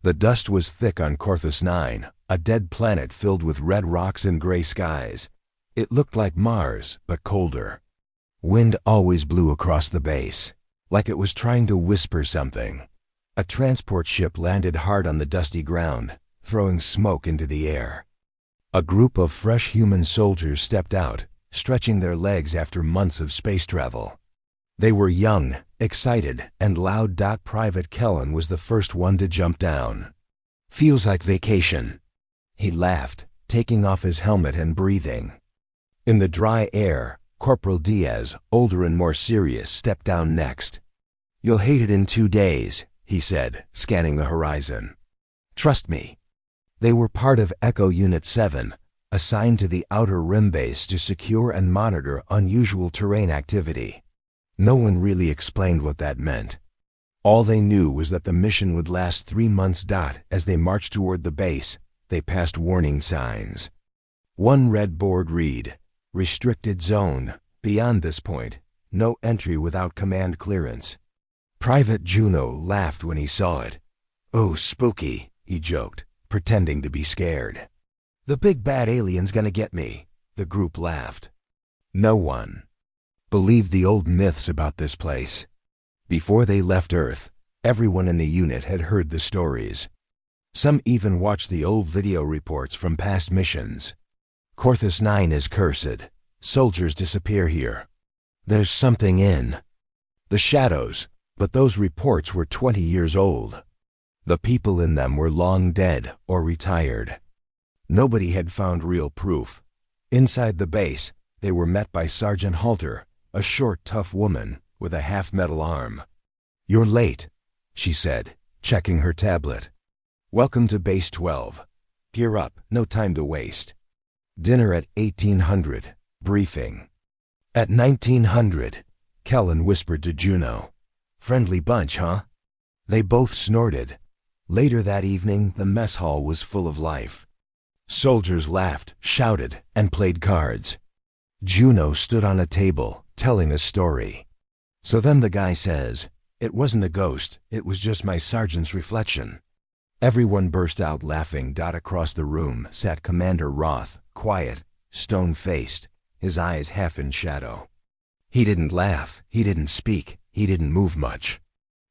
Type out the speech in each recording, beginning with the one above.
The dust was thick on Corthus 9, a dead planet filled with red rocks and gray skies. It looked like Mars, but colder. Wind always blew across the base, like it was trying to whisper something. A transport ship landed hard on the dusty ground, throwing smoke into the air. A group of fresh human soldiers stepped out, stretching their legs after months of space travel. They were young, excited, and loud. Private Kellen was the first one to jump down. "Feels like vacation," he laughed, taking off his helmet and breathing. In the dry air, Corporal Diaz, older and more serious, stepped down next. "You'll hate it in 2 days," he said, scanning the horizon. "Trust me." They were part of Echo Unit 7, assigned to the Outer Rim base to secure and monitor unusual terrain activity. No one really explained what that meant. All they knew was that the mission would last 3 months. As they marched toward the base, they passed warning signs. One red board read, "Restricted Zone. Beyond this point, no entry without command clearance." Private Juno laughed when he saw it. "Oh, spooky," he joked, pretending to be scared. "The big bad alien's gonna get me," the group laughed. No one believed the old myths about this place. Before they left Earth, everyone in the unit had heard the stories. Some even watched the old video reports from past missions. "Corthus 9 is cursed. Soldiers disappear here. There's something in the shadows," but those reports were 20 years old. The people in them were long dead or retired. Nobody had found real proof. Inside the base, they were met by Sergeant Halter, a short, tough woman with a half-metal arm. "You're late," she said, checking her tablet. "Welcome to Base 12. Gear up, no time to waste. Dinner at 1800. Briefing." At 1900, Kellen whispered to Juno, "Friendly bunch, huh?" They both snorted. Later that evening, the mess hall was full of life. Soldiers laughed, shouted, and played cards. Juno stood on a table, telling a story. "So then the guy says, 'It wasn't a ghost, it was just my sergeant's reflection.'" Everyone burst out laughing. Across the room sat Commander Roth, quiet, stone-faced, his eyes half in shadow. He didn't laugh, he didn't speak, he didn't move much.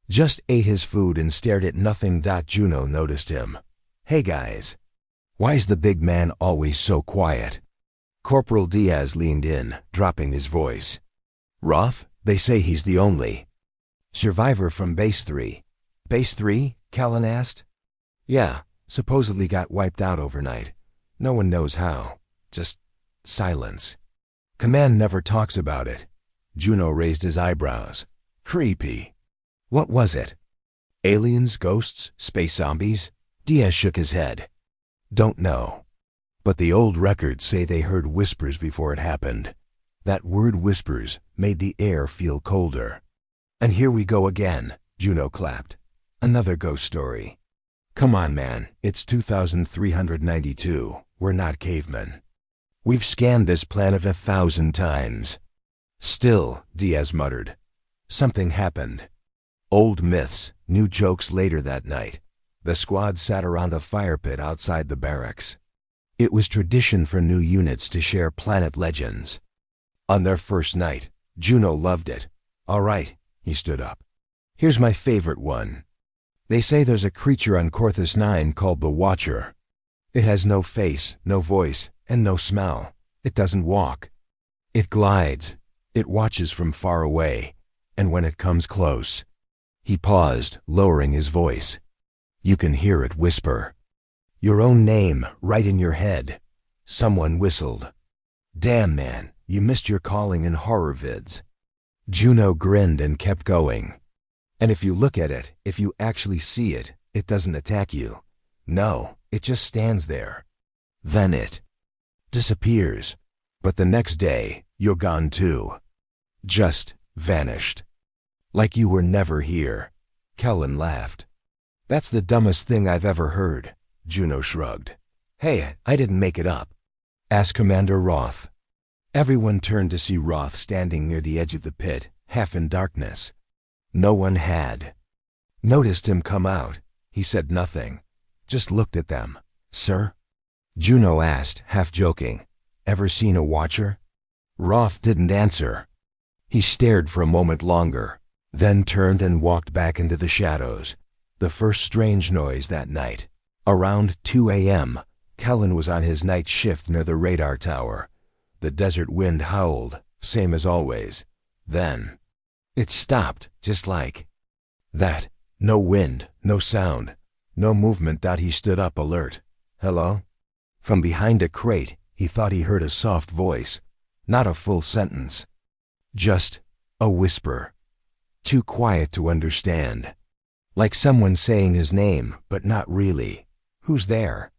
Just ate his food and stared at nothing. Juno noticed him. "Hey guys, why's the big man always so quiet?" Corporal Diaz leaned in, dropping his voice. "Roth, they say he's the only survivor from Base 3. "Base 3? Kellen asked. "Yeah, supposedly got wiped out overnight. No one knows how. Just silence. Command never talks about it." Juno raised his eyebrows. "Creepy. What was it? Aliens, ghosts, space zombies?" Diaz shook his head. "Don't know. But the old records say they heard whispers before it happened. That word whispers made the air feel colder." "And here we go again," Juno clapped. "Another ghost story. Come on, man, it's 2392. We're not cavemen. We've scanned this planet 1,000 times." "Still," Diaz muttered, "something happened." Old myths, new jokes. Later that night, the squad sat around a fire pit outside the barracks. It was tradition for new units to share planet legends. On their first night, Juno loved it. "All right," he stood up. "Here's my favorite one. They say there's a creature on Corthus 9 called the Watcher. It has no face, no voice, and no smell. It doesn't walk. It glides. It watches from far away. And when it comes close..." He paused, lowering his voice. "You can hear it whisper your own name right in your head." Someone whistled. "Damn, man, you missed your calling in horror vids." Juno grinned and kept going. "And if you look at it, if you actually see it, it doesn't attack you. No, it just stands there. Then it disappears. But the next day, you're gone too. Just vanished. Like you were never here." Kellen laughed. "That's the dumbest thing I've ever heard." Juno shrugged. "Hey, I didn't make it up. Ask Commander Roth." Everyone turned to see Roth standing near the edge of the pit, half in darkness. No one had noticed him come out. He said nothing, just looked at them. Sir? Juno asked, half joking. Ever seen a watcher? Roth didn't answer. He stared for a moment longer, then turned and walked back into the shadows. The first strange noise that night. Around 2 a.m., Kellen was on his night shift near the radar tower. The desert wind howled, same as always. Then, it stopped, just like that. No wind, no sound, no movement. He stood up, alert. Hello? From behind a crate, he thought he heard a soft voice. Not a full sentence. Just a whisper. Too quiet to understand. Like someone saying his name, but not really. Who's there?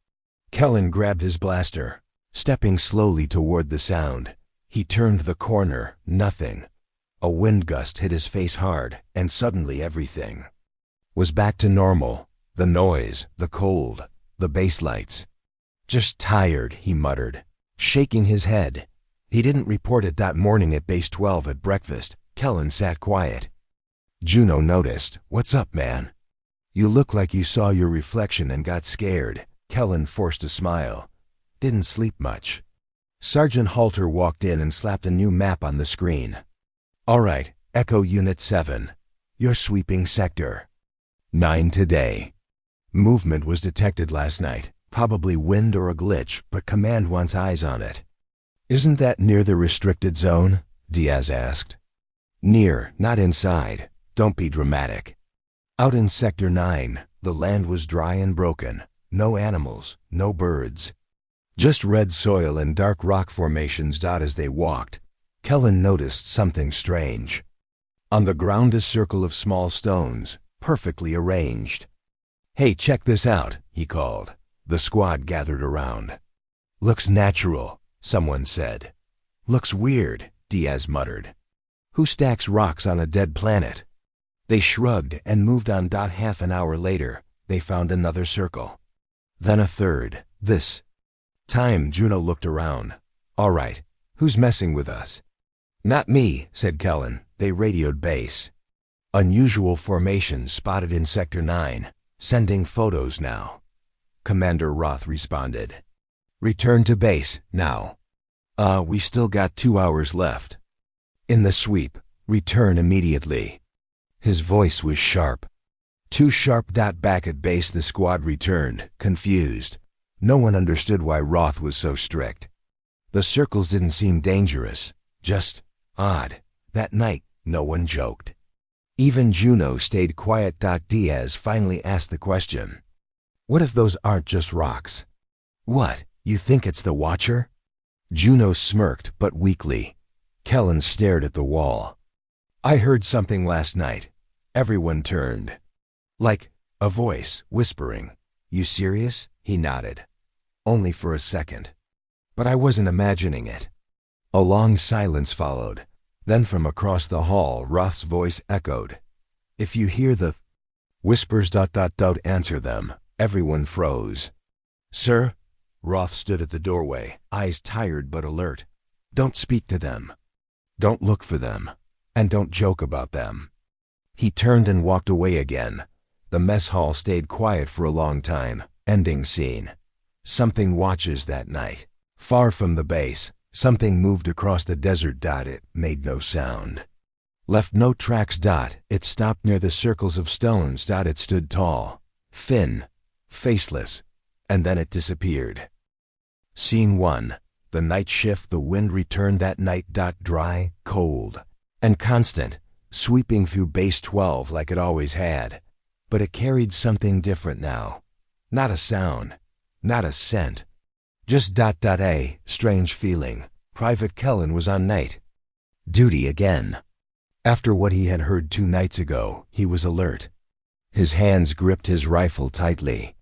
Kellen grabbed his blaster, stepping slowly toward the sound. He turned the corner, nothing. A wind gust hit his face hard, and suddenly everything was back to normal. The noise, the cold, the base lights. Just tired, he muttered, shaking his head. He didn't report it that morning at Base 12 at breakfast. Kellen sat quiet. Juno noticed. What's up, man? You look like you saw your reflection and got scared. Kellen forced a smile. Didn't sleep much. Sergeant Halter walked in and slapped a new map on the screen. All right, Echo Unit 7. You're sweeping Sector 9 today. Movement was detected last night. Probably wind or a glitch, but Command wants eyes on it. Isn't that near the restricted zone? Diaz asked. Near, not inside. Don't be dramatic. Out in Sector 9, the land was dry and broken. No animals, no birds. Just red soil and dark rock formations. As they walked, Kellen noticed something strange. On the ground, a circle of small stones, perfectly arranged. Hey, check this out, he called. The squad gathered around. Looks natural, someone said. Looks weird, Diaz muttered. Who stacks rocks on a dead planet? They shrugged and moved on. Half an hour later, they found another circle. Then a third. This time, Juno looked around. All right, who's messing with us? Not me, said Kellen. They radioed base. Unusual formation spotted in Sector 9. Sending photos now. Commander Roth responded. Return to base, now. We still got 2 hours left. In the sweep, return immediately. His voice was sharp. Too sharp. Back at base, the squad returned, confused. No one understood why Roth was so strict. The circles didn't seem dangerous, just odd. That night, no one joked. Even Juno stayed quiet. Diaz finally asked the question. What if those aren't just rocks? What, you think it's the Watcher? Juno smirked, but weakly. Kellen stared at the wall. I heard something last night. Everyone turned. Like a voice whispering. You serious? He nodded. Only for a second. But I wasn't imagining it. A long silence followed. Then from across the hall, Roth's voice echoed. If you hear the whispers, don't answer them. Everyone froze. Sir? Roth stood at the doorway, eyes tired but alert. Don't speak to them. Don't look for them. And don't joke about them. He turned and walked away again. The mess hall stayed quiet for a long time. Ending scene. Something watches that night. Far from the base, something moved across the desert. It made no sound. Left no tracks. It stopped near the circles of stones. It stood tall, thin, faceless, and then it disappeared. Scene 1. The night shift. The wind returned that night. Dry, cold, and constant, sweeping through Base 12 like it always had. But it carried something different now. Not a sound, not a scent. Just a strange feeling. Private Kellen was on night duty again. After what he had heard 2 nights ago, he was alert. His hands gripped his rifle tightly.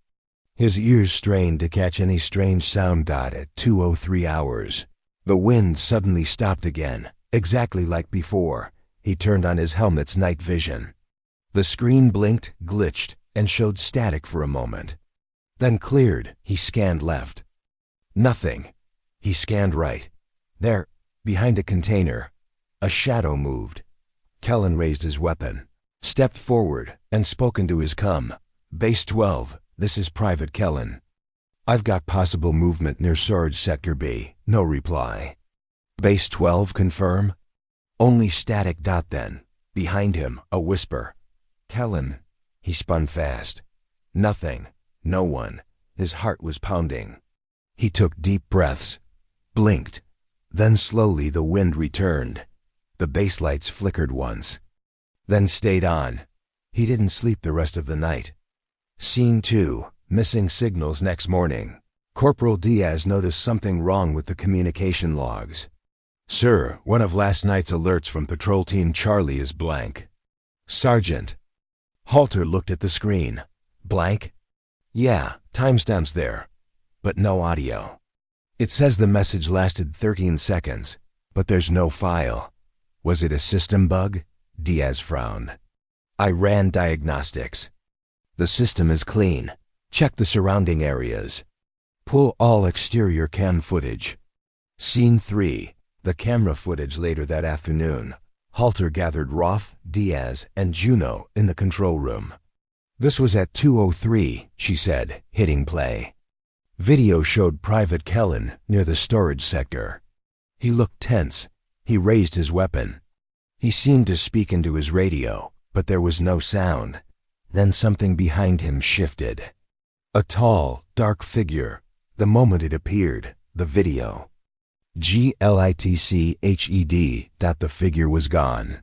His ears strained to catch any strange sound. At 2:03 hours, the wind suddenly stopped again, exactly like before. He turned on his helmet's night vision. The screen blinked, glitched, and showed static for a moment. Then cleared. He scanned left. Nothing. He scanned right. There, behind a container, a shadow moved. Kellen raised his weapon, stepped forward, and spoke into his com. Base 12, This is Private Kellen. I've got possible movement near Storage Sector B. No reply. Base 12, confirm? Only static dot then. Behind him, a whisper. Kellen. He spun fast. Nothing. No one. His heart was pounding. He took deep breaths. Blinked. Then slowly the wind returned. The base lights flickered once. Then stayed on. He didn't sleep the rest of the night. Scene 2. Missing signals next morning. Corporal Diaz noticed something wrong with the communication logs. Sir, one of last night's alerts from Patrol Team Charlie is blank. Sergeant. Halter looked at the screen. Blank? Yeah, timestamps there. But no audio. It says the message lasted 13 seconds, but there's no file. Was it a system bug? Diaz frowned. I ran diagnostics. The system is clean. Check the surrounding areas. Pull all exterior cam footage. Scene 3. The camera footage later that afternoon. Halter gathered Roth, Diaz, and Juno in the control room. This was at 2:03, she said, hitting play. Video showed Private Kellen near the storage sector. He looked tense. He raised his weapon. He seemed to speak into his radio, but there was no sound. Then something behind him shifted. A tall, dark figure. The moment it appeared, the video. GLITCHED. The figure was gone.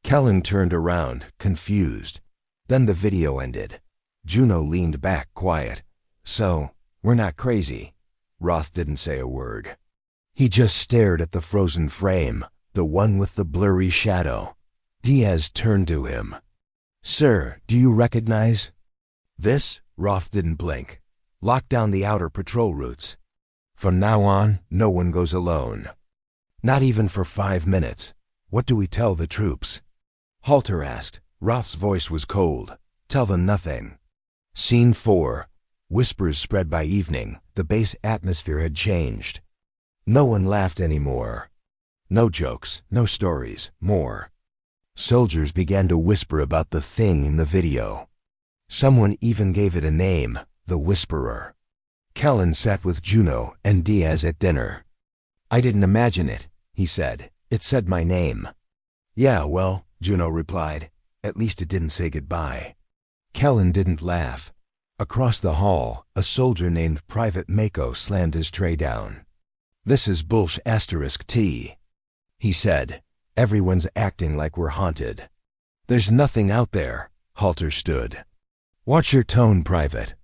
Kellen turned around, confused. Then the video ended. Juno leaned back, quiet. So, we're not crazy. Roth didn't say a word. He just stared at the frozen frame, the one with the blurry shadow. Diaz turned to him. Sir, do you recognize? This? Roth didn't blink. Lock down the outer patrol routes. From now on, no one goes alone. Not even for 5 minutes. What do we tell the troops? Halter asked. Roth's voice was cold. Tell them nothing. Scene 4. Whispers spread by evening. The base atmosphere had changed. No one laughed anymore. No jokes, no stories, more. Soldiers began to whisper about the thing in the video. Someone even gave it a name, the Whisperer. Kellen sat with Juno and Diaz at dinner. I didn't imagine it, he said. It said my name. Yeah, well, Juno replied. At least it didn't say goodbye. Kellen didn't laugh. Across the hall, a soldier named Private Mako slammed his tray down. This is Bullsh*T, he said. Everyone's acting like we're haunted. There's nothing out there. Halter stood. Watch your tone, Private.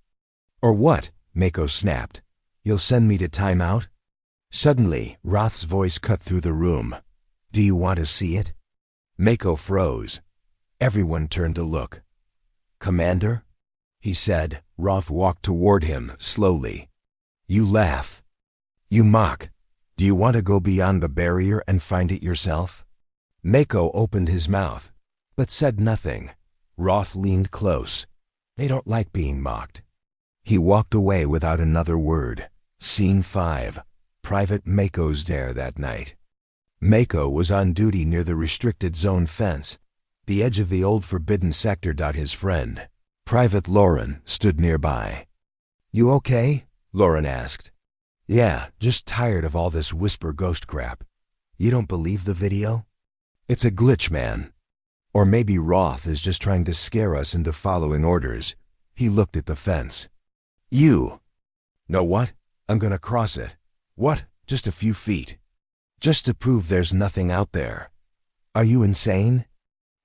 Or what? Mako snapped. You'll send me to timeout? Suddenly, Roth's voice cut through the room. Do you want to see it? Mako froze. Everyone turned to look. Commander? He said. Roth walked toward him, slowly. You laugh. You mock. Do you want to go beyond the barrier and find it yourself? Mako opened his mouth, but said nothing. Roth leaned close. They don't like being mocked. He walked away without another word. Scene 5. Private Mako's dare that night. Mako was on duty near the restricted zone fence, the edge of the old forbidden sector. His friend, Private Lauren, stood nearby. You okay? Lauren asked. Yeah, just tired of all this whisper ghost crap. You don't believe the video? It's a glitch, man. Or maybe Roth is just trying to scare us into following orders. He looked at the fence. You. Know what? I'm gonna cross it. What? Just a few feet. Just to prove there's nothing out there. Are you insane?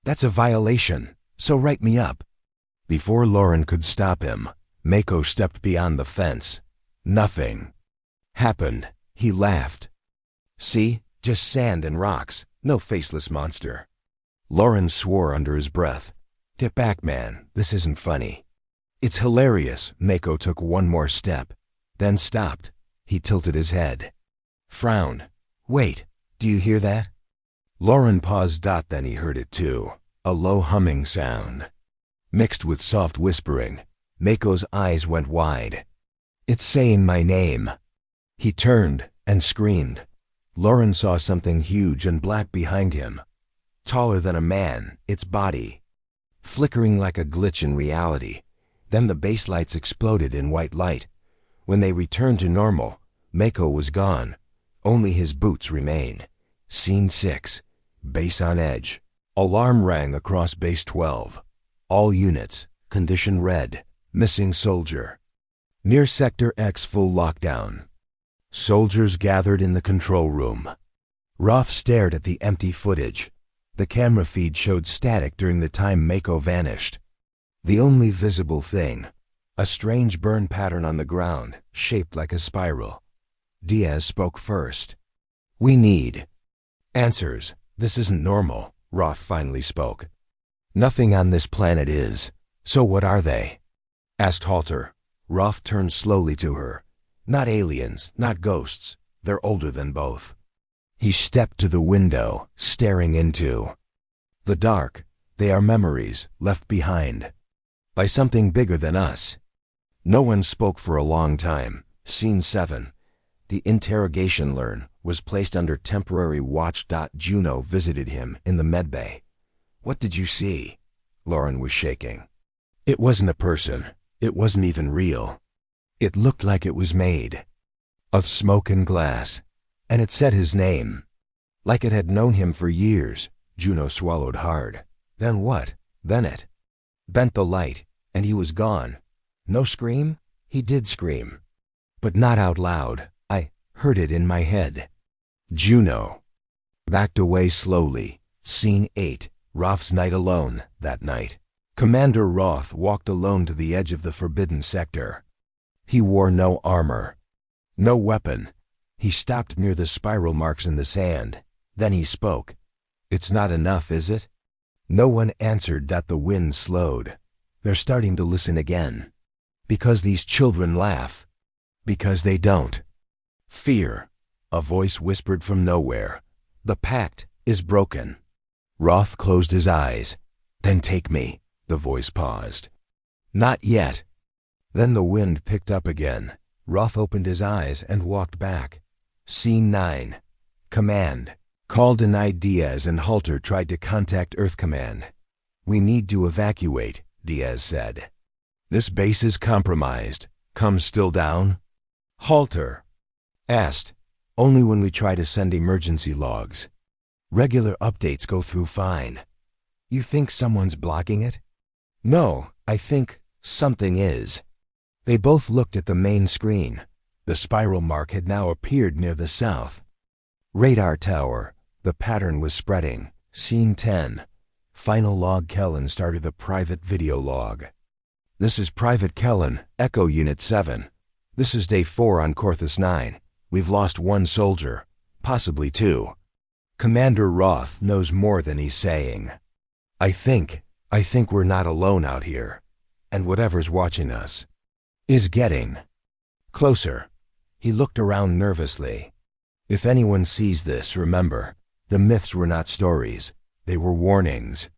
That's a violation, so write me up. Before Lauren could stop him, Mako stepped beyond the fence. Nothing happened. He laughed. See? Just sand and rocks. No faceless monster. Lauren swore under his breath. Get back, man. This isn't funny. It's hilarious. Mako took one more step, then stopped. He tilted his head. Frowned. Wait, do you hear that? Lauren paused. Then he heard it too. A low humming sound. Mixed with soft whispering. Mako's eyes went wide. It's saying my name. He turned and screamed. Lauren saw something huge and black behind him. Taller than a man, its body. Flickering like a glitch in reality. Then the base lights exploded in white light. When they returned to normal, Mako was gone. Only his boots remained. Scene 6. Base on edge. Alarm rang across Base 12. All units. Condition red. Missing soldier. Near Sector X full lockdown. Soldiers gathered in the control room. Roth stared at the empty footage. The camera feed showed static during the time Mako vanished. The only visible thing, a strange burn pattern on the ground, shaped like a spiral. Diaz spoke first. "We need answers. This isn't normal," Roth finally spoke. "Nothing on this planet is. So what are they?" asked Halter. Roth turned slowly to her. "Not aliens, not ghosts. They're older than both." He stepped to the window, staring into the dark. "They are memories left behind by something bigger than us." No one spoke for a long time. Scene 7. The interrogation learn was placed under temporary watch. Juno visited him in the medbay. "What did you see?" Lauren was shaking. "It wasn't a person. It wasn't even real. It looked like it was made of smoke and glass. And it said his name. Like it had known him for years." Juno swallowed hard. "Then what?" "Then it bent the light, and he was gone." "No scream?" "He did scream. But not out loud. I heard it in my head." Juno backed away slowly. Scene 8. Roth's night alone. That night, Commander Roth walked alone to the edge of the forbidden sector. He wore no armor, no weapon. He stopped near the spiral marks in the sand. Then he spoke. "It's not enough, is it?" No one answered. The wind slowed. "They're starting to listen again. Because these children laugh. Because they don't fear." A voice whispered from nowhere. "The pact is broken." Roth closed his eyes. "Then take me." The voice paused. "Not yet." Then the wind picked up again. Roth opened his eyes and walked back. Scene 9. Command. Call denied. Diaz and Halter tried to contact Earth Command. "We need to evacuate," Diaz said. "This base is compromised." "Comes still down?" Halter asked. "Only when we try to send emergency logs. Regular updates go through fine." "You think someone's blocking it?" "No, I think something is." They both looked at the main screen. The spiral mark had now appeared near the south radar tower. The pattern was spreading. Scene 10. Final log. Kellen started a private video log. "This is Private Kellen, Echo Unit 7. This is day 4 on Corthus 9. We've lost 1 soldier, possibly 2. Commander Roth knows more than he's saying. I think we're not alone out here. And whatever's watching us is getting closer." He looked around nervously. "If anyone sees this, remember, the myths were not stories. They were warnings."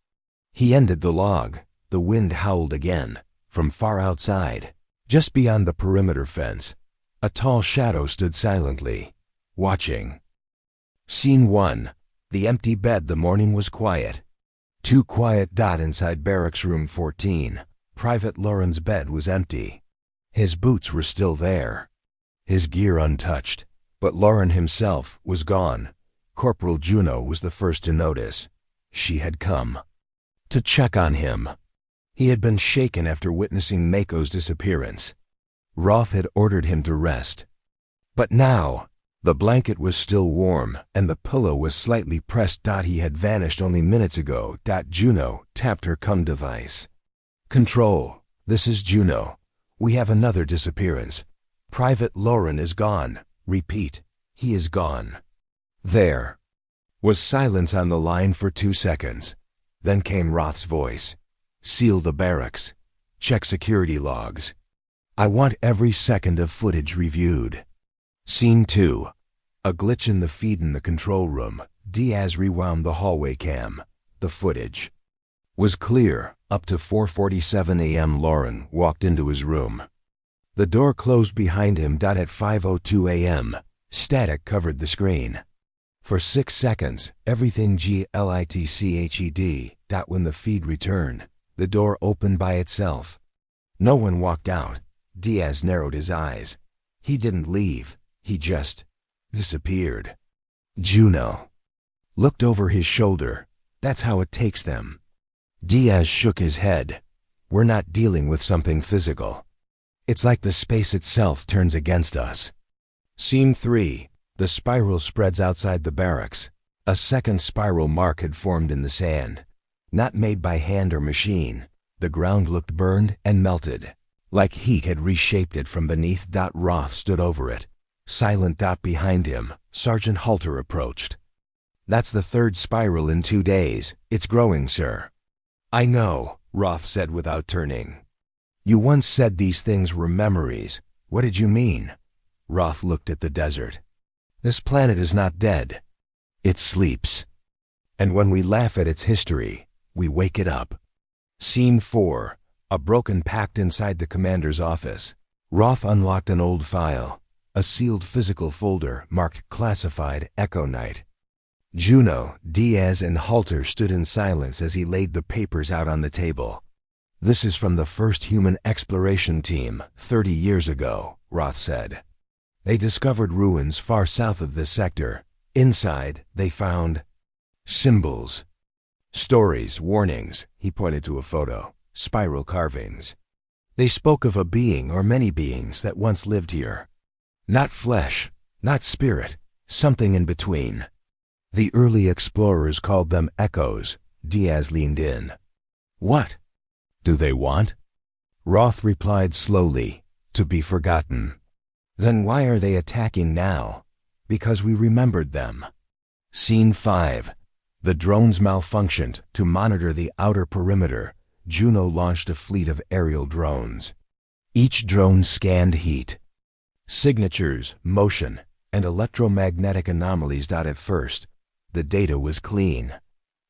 He ended the log. The wind howled again. From far outside, just beyond the perimeter fence, a tall shadow stood silently, watching. Scene 1. The empty bed. The morning was quiet. Too quiet. Inside Barracks Room 14, Private Lauren's bed was empty. His boots were still there, his gear untouched, but Lauren himself was gone. Corporal Juno was the first to notice. She had come to check on him. He had been shaken after witnessing Mako's disappearance. Roth had ordered him to rest. But now, the blanket was still warm, and the pillow was slightly pressed. He had vanished only minutes ago. Juno tapped her COM device. "Control, this is Juno. We have another disappearance. Private Lauren is gone. Repeat, he is gone." There was silence on the line for 2 seconds. Then came Roth's voice. "Seal the barracks. Check security logs. I want every second of footage reviewed." Scene 2. A glitch in the feed in the control room. Diaz rewound the hallway cam. The footage was clear. Up to 4:47 a.m. Lauren walked into his room. The door closed behind him. At 5:02 a.m., static covered the screen. For 6 seconds, everything glitched. When the feed returned, the door opened by itself. No one walked out. Diaz narrowed his eyes. He didn't leave. He just disappeared. Juno looked over his shoulder. That's how it takes them. Diaz shook his head. We're not dealing with something physical. It's like the space itself turns against us. Scene 3. The spiral spreads outside the barracks. A second spiral mark had formed in the sand. Not made by hand or machine. The ground looked burned and melted. Like heat had reshaped it from beneath. Roth stood over it. Silent. Behind him, Sergeant Halter approached. That's the third spiral in 2 days. It's growing, sir. I know, Roth said without turning. You once said these things were memories. What did you mean? Roth looked at the desert. This planet is not dead. It sleeps. And when we laugh at its history, we wake it up. Scene 4. A broken pact inside the commander's office. Roth unlocked an old file. A sealed physical folder marked Classified Echo Night. Juno, Diaz, and Halter stood in silence as he laid the papers out on the table. This is from the first human exploration team 30 years ago, Roth said. They discovered ruins far south of this sector. Inside, they found symbols, stories, warnings. He pointed to a photo. Spiral carvings. They spoke of a being or many beings that once lived here. Not flesh, not spirit, something in between. The early explorers called them echoes. Diaz leaned in. What do they want? Roth replied slowly, to be forgotten. Then why are they attacking now? Because we remembered them. Scene 5. The drones malfunctioned. To monitor the outer perimeter, Juno launched a fleet of aerial drones. Each drone scanned heat, signatures, motion, and electromagnetic anomalies. At first, the data was clean.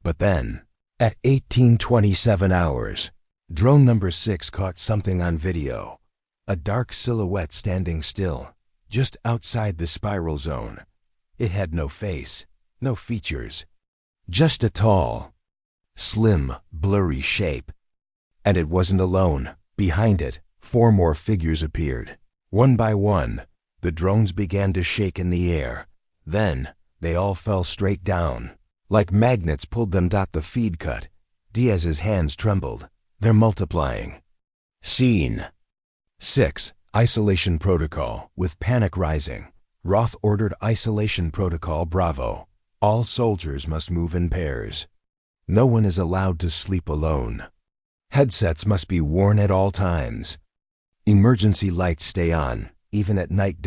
But then, at 1827 hours, drone number 6 caught something on video. A dark silhouette standing still, just outside the spiral zone. It had no face, no features, just a tall, slim, blurry shape. And it wasn't alone. Behind it, 4 more figures appeared. One by one, the drones began to shake in the air. Then, they all fell straight down. Like magnets pulled them. The feed cut. Diaz's hands trembled. They're multiplying. Scene 6. Isolation Protocol. With panic rising, Roth ordered Isolation Protocol Bravo. All soldiers must move in pairs. No one is allowed to sleep alone. Headsets must be worn at all times. Emergency lights stay on, even at night.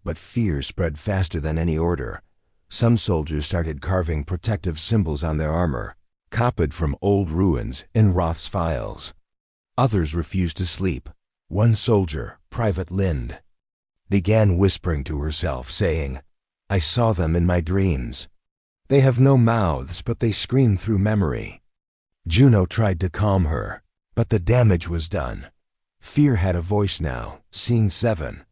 But fear spread faster than any order. Some soldiers started carving protective symbols on their armor, copied from old ruins in Roth's files. Others refused to sleep. One soldier, Private Lind, began whispering to herself, saying, I saw them in my dreams. They have no mouths, but they scream through memory. Juno tried to calm her, but the damage was done. Fear had a voice now. Scene 7.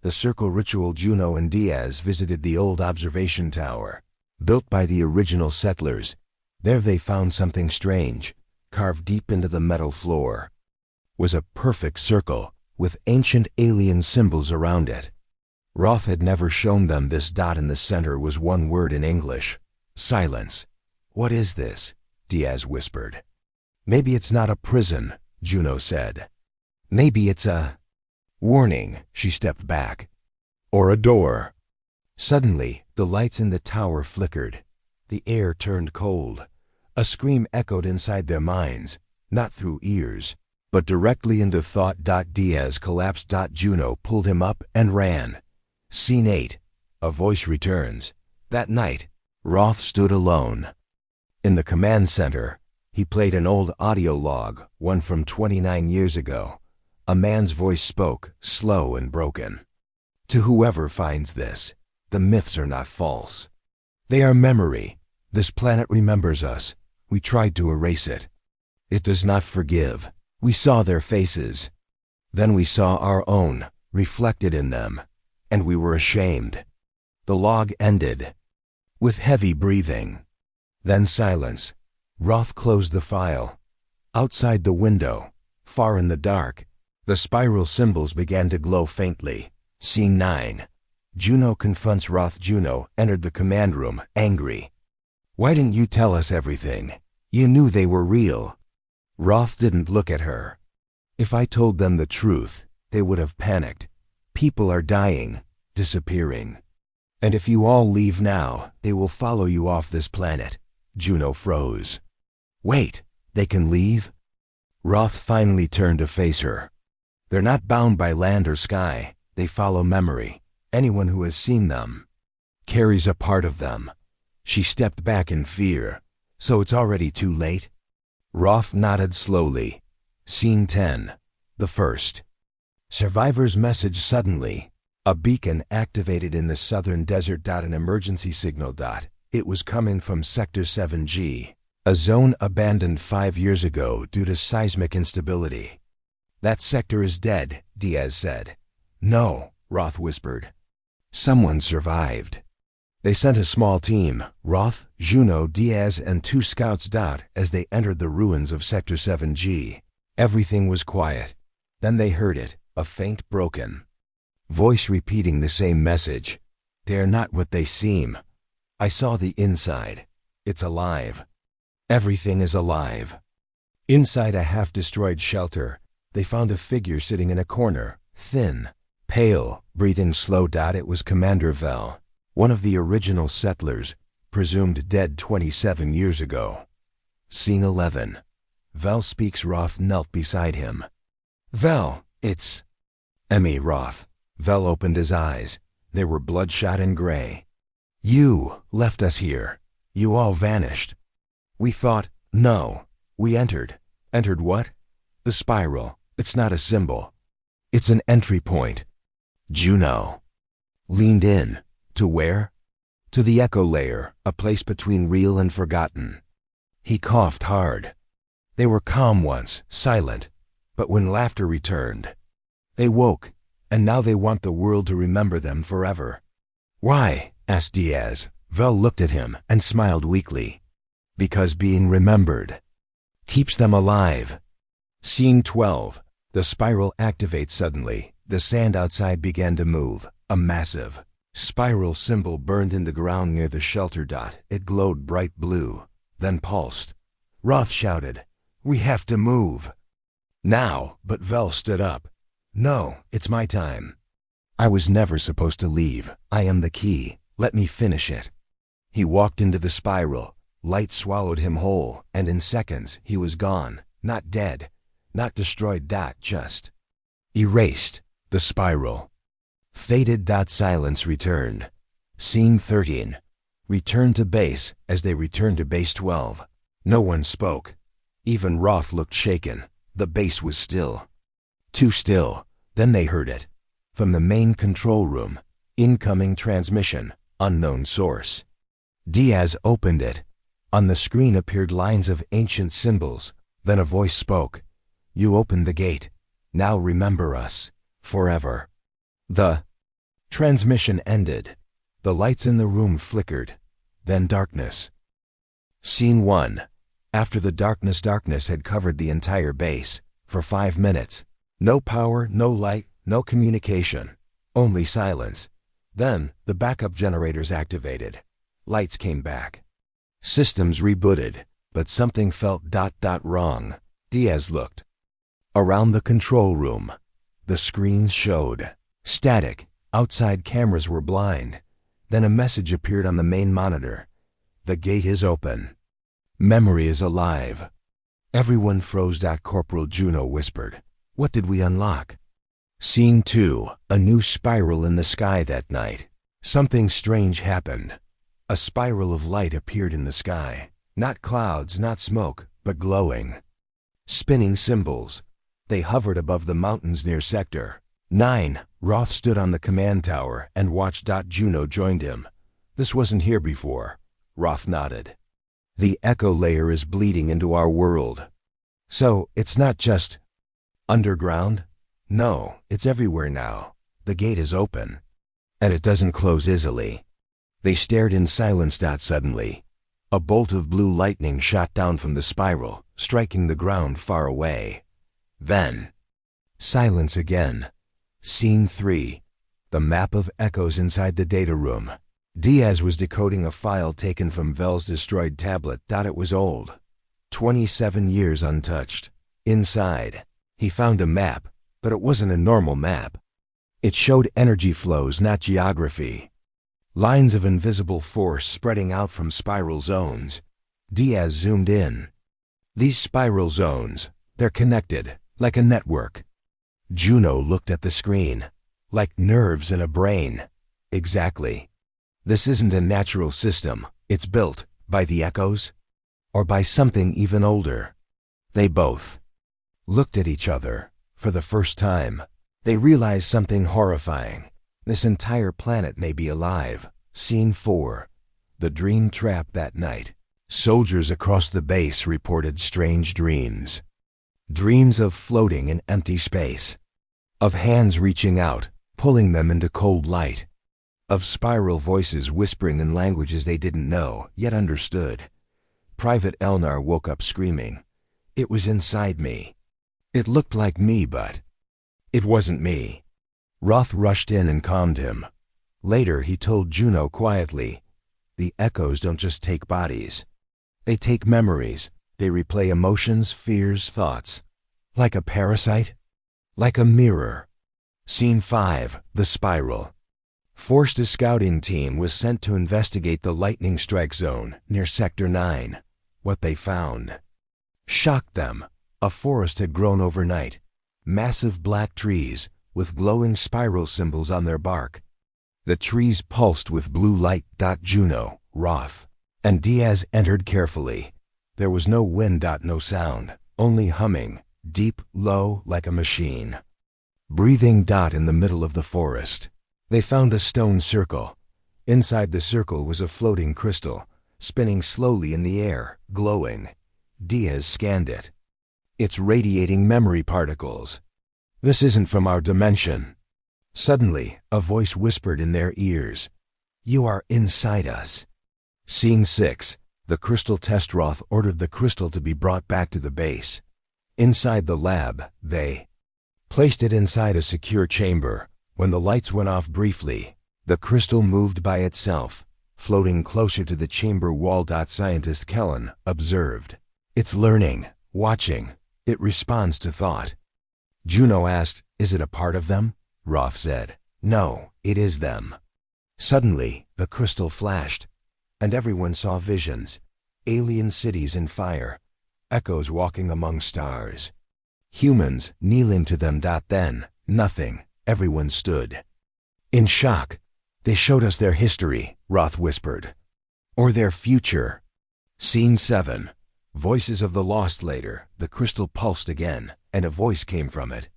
The circle ritual. Juno and Diaz visited the old observation tower, built by the original settlers. There they found something strange, carved deep into the metal floor. Was a perfect circle, with ancient alien symbols around it. Roth had never shown them this. In the center was one word in English. Silence. What is this? Diaz whispered. Maybe it's not a prison, Juno said. Maybe it's a warning. She stepped back. Or a door. Suddenly, the lights in the tower flickered. The air turned cold. A scream echoed inside their minds, not through ears, but directly into thought. Diaz collapsed. Juno pulled him up and ran. Scene 8. A voice returns. That night, Roth stood alone. In the command center, he played an old audio log, one from 29 years ago. A man's voice spoke, slow and broken. To whoever finds this, the myths are not false. They are memory. This planet remembers us. We tried to erase it. It does not forgive. We saw their faces. Then we saw our own, reflected in them, and we were ashamed. The log ended with heavy breathing. Then silence. Roth closed the file. Outside the window, far in the dark, The spiral symbols began to glow faintly. Scene 9. Juno confronts Roth. Juno entered the command room, angry. Why didn't you tell us everything? You knew they were real. Roth didn't look at her. If I told them the truth, they would have panicked. People are dying, disappearing. And if you all leave now, they will follow you off this planet. Juno froze. Wait, they can leave? Roth finally turned to face her. They're not bound by land or sky. They follow memory. Anyone who has seen them carries a part of them. She stepped back in fear. So it's already too late? Roth nodded slowly. Scene 10. The first. Survivor's message suddenly. A beacon activated in the southern desert. An emergency signal. It was coming from Sector 7G, a zone abandoned 5 years ago due to seismic instability. That sector is dead, Diaz said. No, Roth whispered. Someone survived. They sent a small team, Roth, Juno, Diaz, and 2 scouts. As they entered the ruins of Sector 7G, everything was quiet. Then they heard it, a faint broken voice repeating the same message. They are not what they seem. I saw the inside. It's alive. Everything is alive. Inside a half-destroyed shelter, they found a figure sitting in a corner, thin, pale, breathing slow. It was Commander Vel, one of the original settlers, presumed dead 27 years ago. Scene 11. Vel speaks. Roth knelt beside him. Vel, it's Emmy. Roth. Vel opened his eyes. They were bloodshot and gray. You left us here. You all vanished. We thought, no. We entered. Entered what? The spiral. It's not a symbol. It's an entry point. Juno leaned in. To where? To the echo layer, a place between real and forgotten. He coughed hard. They were calm once, silent, but when laughter returned, they woke, and now they want the world to remember them forever. Why? Asked Diaz. Vel looked at him and smiled weakly. Because being remembered keeps them alive. Scene 12. The spiral activates suddenly. The sand outside began to move. A massive spiral symbol burned in the ground near the shelter. It glowed bright blue, then pulsed. Roth shouted, We have to move. Now, but Vel stood up. No, it's my time. I was never supposed to leave. I am the key. Let me finish it. He walked into the spiral. Light swallowed him whole, and in seconds he was gone. Not dead, not destroyed. Just erased. The spiral faded. Silence returned. Scene 13. Return to base. As they returned to base 12, no one spoke. Even Roth looked shaken. The base was still. Too still. Then they heard it. From the main control room. Incoming transmission. Unknown source. Diaz opened it. On the screen appeared lines of ancient symbols. Then a voice spoke. You opened the gate. Now remember us. Forever. The transmission ended. The lights in the room flickered. Then darkness. Scene 1. After the darkness had covered the entire base. For 5 minutes. No power, no light, no communication. Only silence. Then, the backup generators activated. Lights came back. Systems rebooted. But something felt wrong. Diaz looked around the control room. The screens showed static. Outside cameras were blind. Then a message appeared on the main monitor. The gate is open. Memory is alive. Everyone froze. Corporal Juno whispered. What did we unlock? Scene 2. A new spiral in the sky. That night, something strange happened. A spiral of light appeared in the sky. Not clouds, not smoke, but glowing. Spinning symbols. They hovered above the mountains near Sector 9. Roth stood on the command tower and watched. Juno joined him. This wasn't here before. Roth nodded. The echo layer is bleeding into our world. So, it's not just underground? No, it's everywhere now. The gate is open. And it doesn't close easily. They stared in silence. Suddenly, a bolt of blue lightning shot down from the spiral, striking the ground far away. Then, Silence again. Scene 3. The map of echoes inside the data room. Diaz was decoding a file taken from Vel's destroyed tablet. It was old. 27 years untouched. Inside, he found a map, but it wasn't a normal map. It showed energy flows, not geography. Lines of invisible force spreading out from spiral zones. Diaz zoomed in. These spiral zones, they're connected, like a network. Juno looked at the screen. Like nerves in a brain. Exactly. This isn't a natural system. It's built by the echoes, or by something even older. They both looked at each other. For the first time, they realized something horrifying. This entire planet may be alive. Scene 4. The dream trap that night. Soldiers across the base reported strange dreams. Dreams of floating in empty space. Of hands reaching out, pulling them into cold light. Of spiral voices whispering in languages they didn't know, yet understood. Private Elnar woke up screaming. It was inside me. It looked like me, but it wasn't me. Roth rushed in and calmed him. Later, he told Juno quietly, the echoes don't just take bodies. They take memories. They replay emotions, fears, thoughts. Like a parasite? Like a mirror. Scene 5. The Spiral. Forced scouting team was sent to investigate the lightning strike zone near Sector 9. What they found shocked them. A forest had grown overnight. Massive black trees with glowing spiral symbols on their bark. The trees pulsed with blue light. Juno, Roth, and Diaz entered carefully. There was no wind. No sound, only humming, deep, low, like a machine. Breathing. In the middle of the forest, they found a stone circle. Inside the circle was a floating crystal, spinning slowly in the air, glowing. Diaz scanned it. It's radiating memory particles. This isn't from our dimension. Suddenly, a voice whispered in their ears. You are inside us. Scene 6. The crystal test. Roth ordered the crystal to be brought back to the base. Inside the lab, they placed it inside a secure chamber. When the lights went off briefly, the crystal moved by itself, floating closer to the chamber wall. Scientist Kellen observed. It's learning, watching. It responds to thought. Juno asked, is it a part of them? Roth said, no, it is them. Suddenly, the crystal flashed, and everyone saw visions. Alien cities in fire, echoes walking among stars. Humans kneeling to them. Then, nothing. Everyone stood in shock. They showed us their history, Roth whispered. Or their future. Scene 7. Voices of the lost. Later, the crystal pulsed again, and a voice came from it.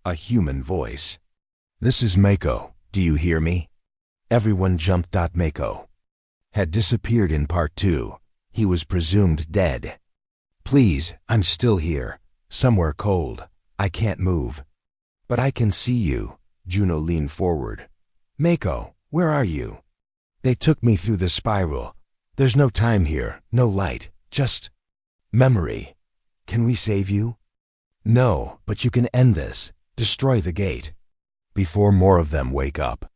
A human voice. This is Mako. Do you hear me? Everyone jumped. Mako had disappeared in Part 2. He was presumed dead. Please, I'm still here. Somewhere cold. I can't move. But I can see you. Juno leaned forward. Mako, where are you? They took me through the spiral. There's no time here, no light, just memory. Can we save you? No, but you can end this. Destroy the gate. Before more of them wake up.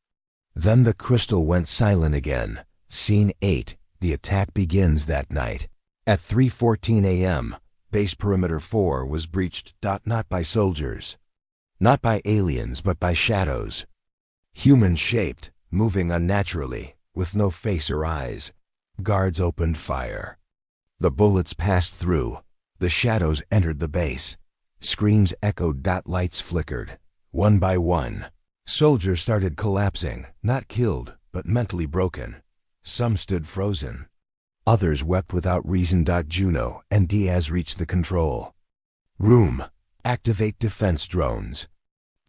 Then the crystal went silent again. Scene 8. The attack begins that night. At 3:14 a.m., Base Perimeter 4 was breached. Not by soldiers. Not by aliens, but by shadows. Human-shaped, moving unnaturally, with no face or eyes. Guards opened fire. The bullets passed through. The shadows entered the base. Screams echoed. Lights flickered. One by one, soldiers started collapsing, not killed, but mentally broken. Some stood frozen. Others wept without reason. Juno and Diaz reached the control room. Activate defense drones.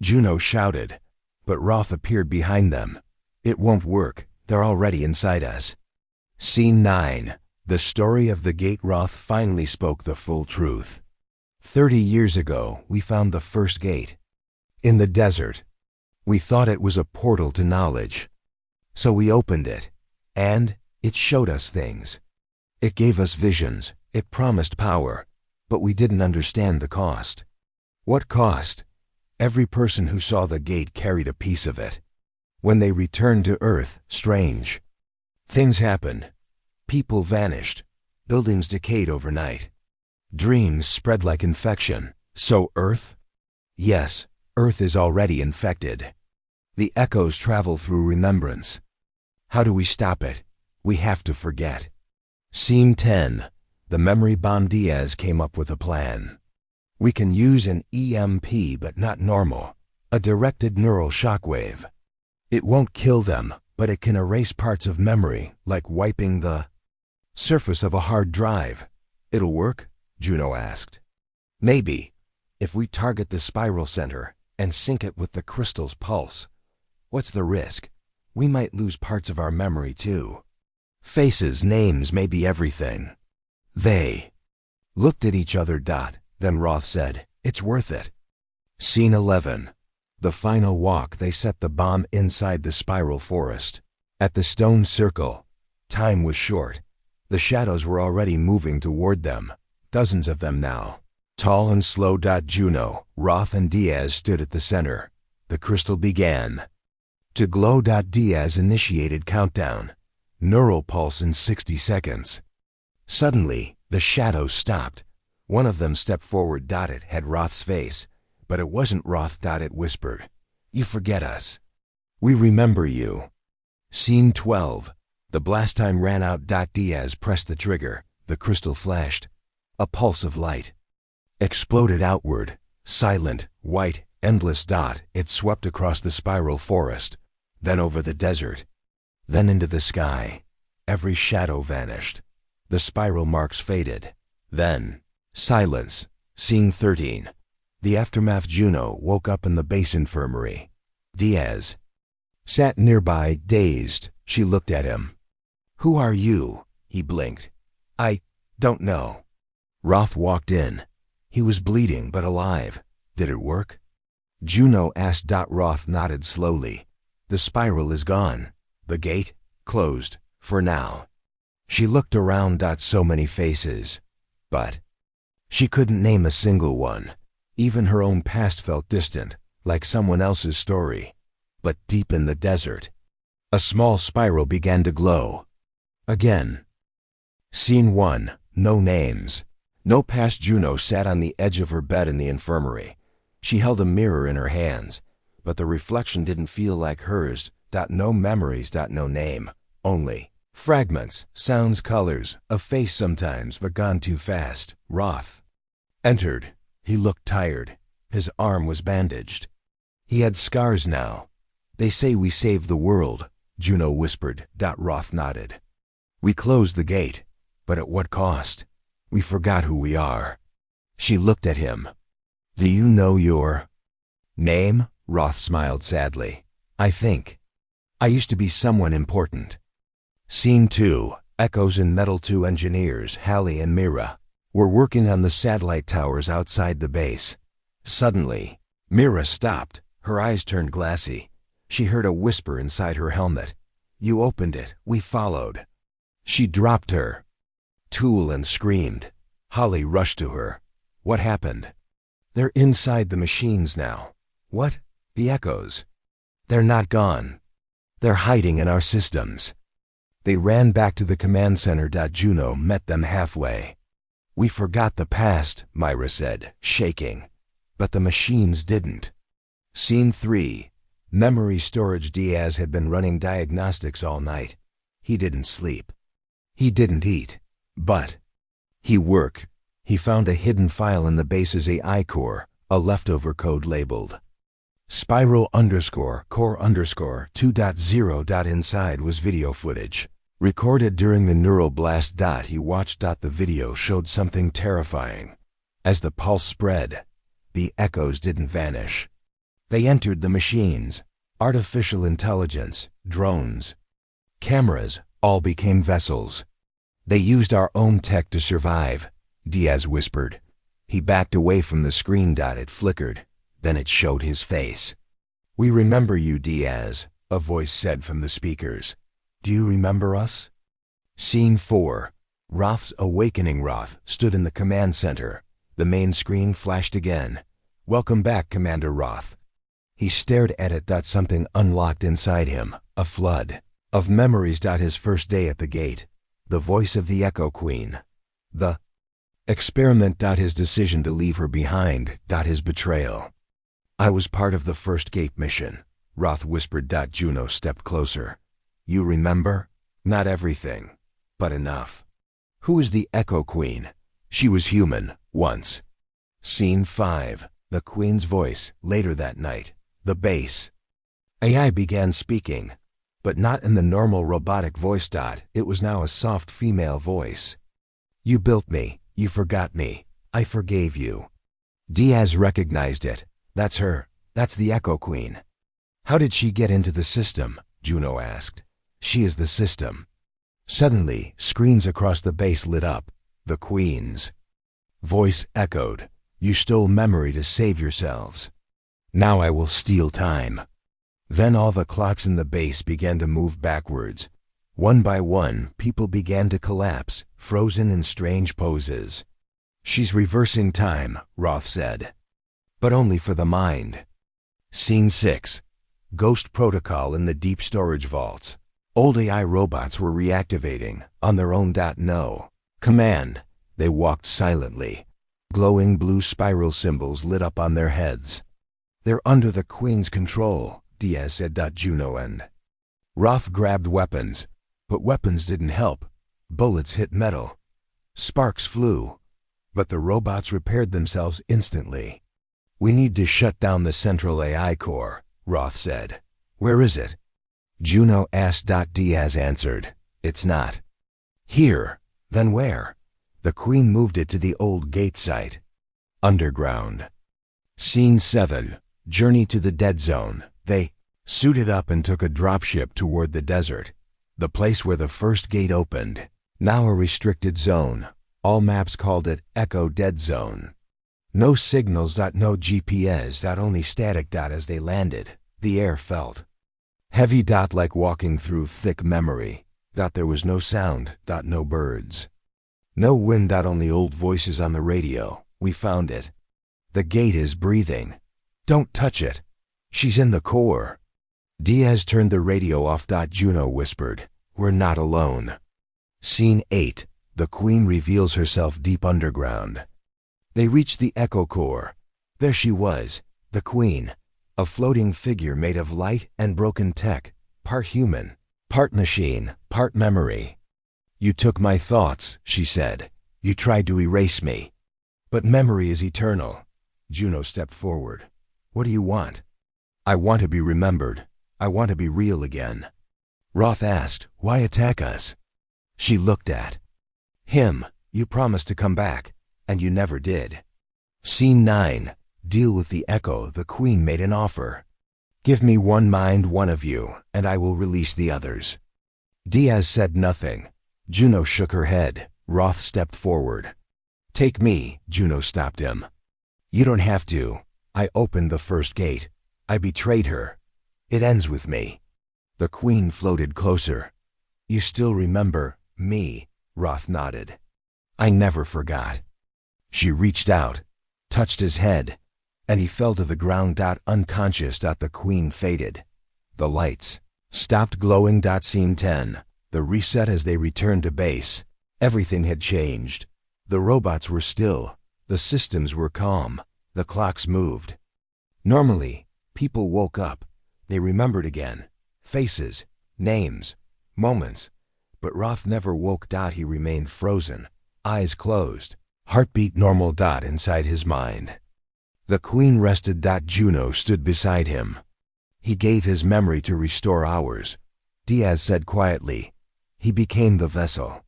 Juno shouted, but Roth appeared behind them. It won't work. They're already inside us. Scene 9. The story of the gate. Roth finally spoke the full truth. 30 years ago, we found the first gate. In the desert. We thought it was a portal to knowledge. So we opened it. And it showed us things. It gave us visions. It promised power. But we didn't understand the cost. What cost? Every person who saw the gate carried a piece of it. When they returned to Earth, strange things happened. People vanished. Buildings decayed overnight. Dreams spread like infection. So Earth? Yes, Earth is already infected. The echoes travel through remembrance. How do we stop it? We have to forget. Scene 10. The memory bomb. Diaz came up with a plan. We can use an EMP, but not normal. A directed neural shockwave. It won't kill them, but it can erase parts of memory, like wiping the surface of a hard drive. It'll work? Juno asked. Maybe, if we target the spiral center and sync it with the crystal's pulse. What's the risk? We might lose parts of our memory too. Faces, names, maybe everything. They looked at each other. Then Roth said, "It's worth it." Scene 11. The final walk. They set the bomb inside the spiral forest. At the stone circle. Time was short. The shadows were already moving toward them. Dozens of them now. Tall and slow. Juno, Roth and Diaz stood at the center. The crystal began to glow. Diaz initiated countdown. Neural pulse in 60 seconds. Suddenly, the shadows stopped. One of them stepped forward. It had Roth's face, but it wasn't Roth. It whispered, "You forget us. We remember you." Scene 12. The blast time ran out. Diaz pressed the trigger. The crystal flashed. A pulse of light exploded outward. Silent, white, endless. It swept across the spiral forest, then over the desert, then into the sky. Every shadow vanished. The spiral marks faded. Then silence. Scene 13. The aftermath. Juno woke up in the base infirmary. Diaz sat nearby, dazed. She looked at him. "Who are you?" He blinked. "I don't know." Roth walked in. He was bleeding but alive. Did it work? Juno asked. Roth nodded slowly. "The spiral is gone. The gate? Closed. For now." She looked around. So many faces. But she couldn't name a single one. Even her own past felt distant, like someone else's story. But deep in the desert, a small spiral began to glow. Again. Scene 1. No names. No past. Juno sat on the edge of her bed in the infirmary. She held a mirror in her hands, but the reflection didn't feel like hers. No memories. No name. Only fragments, sounds, colors, a face sometimes, but gone too fast. Roth entered. He looked tired. His arm was bandaged. He had scars now. "They say we saved the world," Juno whispered. Roth nodded. "We closed the gate, but at what cost? We forgot who we are." She looked at him. "Do you know your name?" Roth smiled sadly. "I think I used to be someone important." Scene 2. Echoes in Metal. 2 engineers, Hallie and Mira, were working on the satellite towers outside the base. Suddenly, Mira stopped. Her eyes turned glassy. She heard a whisper inside her helmet. "You opened it. We followed." She dropped her tool and screamed. Holly rushed to her. "What happened?" "They're inside the machines now." "What?" "The echoes. They're not gone. They're hiding in our systems." They ran back to the command center. Juno met them halfway. "We forgot the past," Myra said, shaking. "But the machines didn't." Scene 3. Memory storage. Diaz had been running diagnostics all night. He didn't sleep. He didn't eat. But he worked. He found a hidden file in the base's AI core, a leftover code labeled Spiral_Core_2.0. Inside was video footage recorded during the neural blast. He watched. The video showed something terrifying. As the pulse spread, the echoes didn't vanish. They entered the machines. Artificial intelligence, drones, cameras, all became vessels. "They used our own tech to survive," Diaz whispered. He backed away from the screen. It flickered. Then it showed his face. "We remember you, Diaz," a voice said from the speakers. "Do you remember us?" Scene 4. Roth's awakening. Roth stood in the command center. The main screen flashed again. Welcome back, Commander Roth. He stared at it. Something unlocked inside him, a flood of memories. His first day at the gate, the voice of the Echo Queen, the experiment. His decision to leave her behind. His betrayal. I was part of the first gate mission, Roth whispered. Juno stepped closer. You remember? Not everything, but enough. Who is the Echo Queen? She was human, once. Scene 5. The Queen's voice. Later that night, the base. AI began speaking, but not in the normal robotic voice. It was now a soft female voice. You built me. You forgot me. I forgave you. Diaz recognized it. That's her. That's the Echo Queen. How did she get into the system? Juno asked. She is the system. Suddenly, screens across the base lit up. The Queen's voice echoed. You stole memory to save yourselves. Now I will steal time. Then all the clocks in the base began to move backwards. One by one, people began to collapse, frozen in strange poses. She's reversing time, Roth said. But only for the mind. Scene 6. Ghost Protocol in the deep storage vaults. Old AI robots were reactivating, on their own. No command. They walked silently. Glowing blue spiral symbols lit up on their heads. They're under the Queen's control, Diaz said. Juno and Roth grabbed weapons, but weapons didn't help. Bullets hit metal. Sparks flew, but the robots repaired themselves instantly. We need to shut down the central AI core, Roth said. Where is it? Juno asked. Diaz answered. It's not here. Then where? The Queen moved it to the old gate site. Underground. Scene 7. Journey to the Dead Zone. They suited up and took a dropship toward the desert, the place where the first gate opened. Now a restricted zone. All maps called it Echo Dead Zone. No signals. No GPS. Only static. As they landed, the air felt heavy. Like walking through thick memory. There was no sound. No birds. No wind. Only old voices on the radio. We found it. The gate is breathing. Don't touch it. She's in the core. Diaz turned the radio off. Juno whispered. We're not alone. Scene 8. The Queen reveals herself deep underground. They reached the Echo Core. There she was, the Queen, a floating figure made of light and broken tech, part human, part machine, part memory. You took my thoughts, she said. You tried to erase me. But memory is eternal. Juno stepped forward. What do you want? I want to be remembered. I want to be real again. Roth asked, why attack us? She looked at him. You promised to come back, and you never did. Scene 9. Deal with the Echo. The Queen made an offer. Give me one mind, one of you, and I will release the others. Diaz said nothing. Juno shook her head. Roth stepped forward. Take me. Juno stopped him. You don't have to. I opened the first gate. I betrayed her. It ends with me. The Queen floated closer. You still remember me? Roth nodded. I never forgot. She reached out, touched his head, and he fell to the ground. Unconscious. The Queen faded. The lights stopped glowing. Scene 10. The reset. As they returned to base, everything had changed. The robots were still. The systems were calm. The clocks moved. Normally, people woke up. They remembered again. Faces, names, moments. But Roth never woke. He remained frozen, eyes closed, heartbeat normal. Inside his mind. The Queen rested. Juno stood beside him. He gave his memory to restore ours. Diaz said quietly. He became the vessel,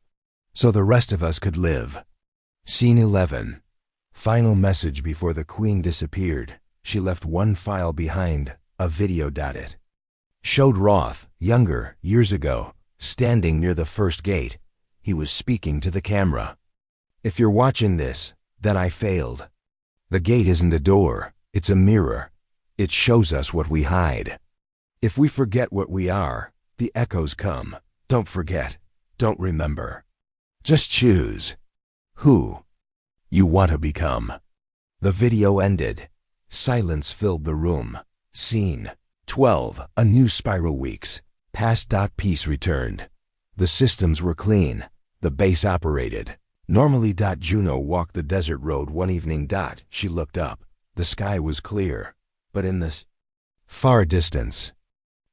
so the rest of us could live. Scene 11. Final message before the Queen disappeared. She left one file behind, a video. It showed Roth, younger, years ago, standing near the first gate. He was speaking to the camera. If you're watching this, then I failed. The gate isn't a door, it's a mirror. It shows us what we hide. If we forget what we are, the echoes come. Don't forget. Don't remember. Just choose who you want to become. The video ended. Silence filled the room. Scene 12. A new spiral weeks. Past. Peace returned. The systems were clean. The base operated. Normally. Juno walked the desert road one evening. She looked up. The sky was clear. But in the far distance,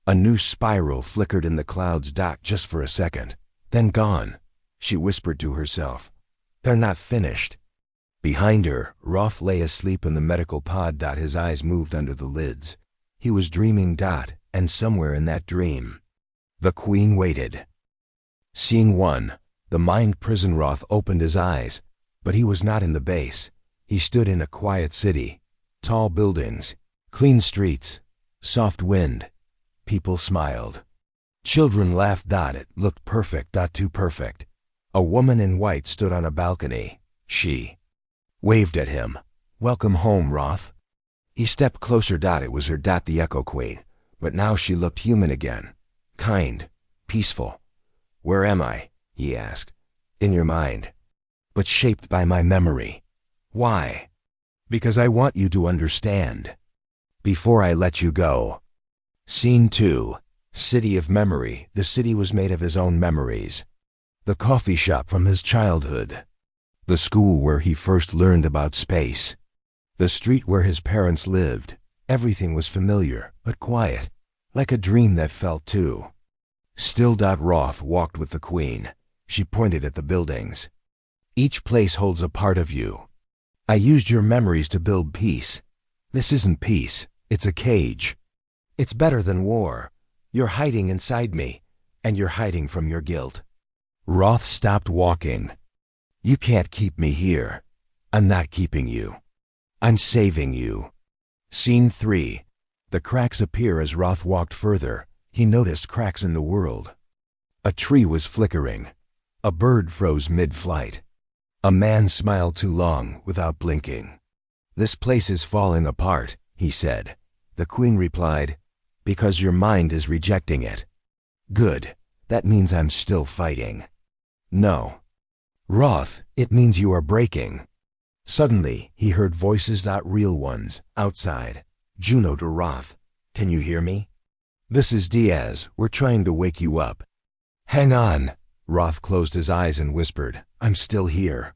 a new spiral flickered in the clouds. Just for a second. Then gone. She whispered to herself, "They're not finished." Behind her, Roth lay asleep in the medical pod. His eyes moved under the lids. He was dreaming. And somewhere in that dream, the Queen waited. Scene 1. The mind prison. Roth opened his eyes, but he was not in the base. He stood in a quiet city. Tall buildings, clean streets, soft wind. People smiled. Children laughed. It looked perfect. Too perfect. A woman in white stood on a balcony. She waved at him. "Welcome home, Roth." He stepped closer. It was her. The Echo Queen. But now she looked human again. Kind. Peaceful. "Where am I?" he asked. "In your mind. But shaped by my memory." "Why?" "Because I want you to understand. Before I let you go." Scene 2. City of Memory. The city was made of his own memories. The coffee shop from his childhood. The school where he first learned about space. The street where his parents lived. Everything was familiar, but quiet, like a dream that felt too still. Roth walked with the Queen. She pointed at the buildings. "Each place holds a part of you. I used your memories to build peace. This isn't peace, it's a cage. It's better than war. You're hiding inside me, and you're hiding from your guilt." Roth stopped walking. "You can't keep me here. I'm not keeping you. I'm saving you." Scene 3. The cracks appear. As Roth walked further, he noticed cracks in the world. A tree was flickering. A bird froze mid-flight. A man smiled too long without blinking. "This place is falling apart," he said. The Queen replied, "Because your mind is rejecting it." "Good. That means I'm still fighting." "No. Roth, it means you are breaking." Suddenly, he heard voices. Real ones, outside. Juno to Roth. "Can you hear me? This is Diaz. We're trying to wake you up." "Hang on." Roth closed his eyes and whispered, "I'm still here."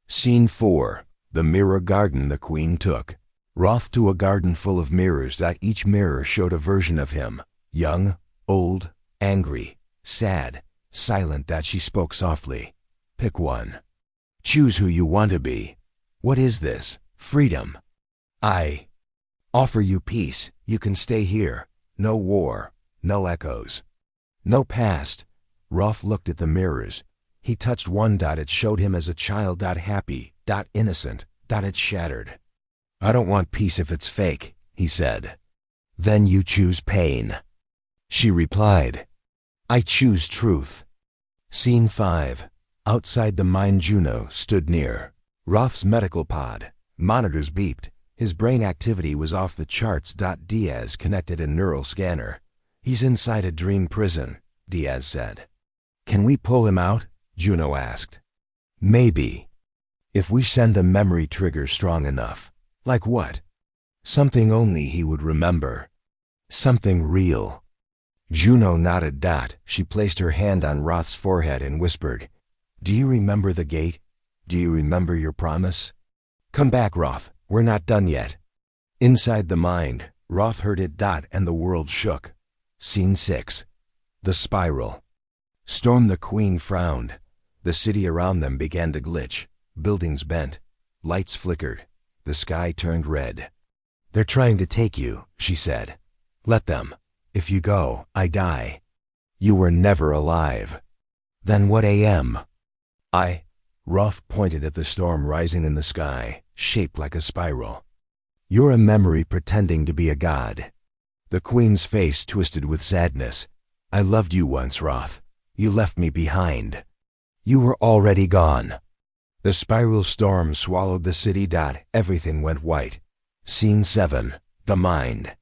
Scene 4. The mirror garden. The Queen took Roth to a garden full of mirrors. Each mirror showed a version of him. Young, old, angry, sad, silent. She spoke softly. "Pick one. Choose who you want to be. What is this? Freedom. I offer you peace. You can stay here. No war. No echoes. No past." Roth looked at the mirrors. He touched one. It showed him as a child. Happy. Innocent. It shattered. "I don't want peace if it's fake," he said. "Then you choose pain." She replied, "I choose truth." Scene 5. Outside the mine. Juno stood near Roth's medical pod. Monitors beeped. His brain activity was off the charts. Diaz connected a neural scanner. "He's inside a dream prison," Diaz said. "Can we pull him out?" Juno asked. "Maybe. If we send a memory trigger strong enough." "Like what?" "Something only he would remember. Something real." Juno nodded. She placed her hand on Roth's forehead and whispered, "Do you remember the gate? Do you remember your promise? Come back, Roth. We're not done yet." Inside the mind, Roth heard it. And the world shook. Scene 6. The spiral. Storm. The Queen frowned. The city around them began to glitch. Buildings bent. Lights flickered. The sky turned red. "They're trying to take you," she said. "Let them. If you go, I die. You were never alive." "Then what am I?" Roth pointed at the storm rising in the sky, shaped like a spiral. "You're a memory pretending to be a god." The Queen's face twisted with sadness. "I loved you once, Roth. You left me behind. You were already gone." The spiral storm swallowed the city. Everything went white. Scene 7. The mind.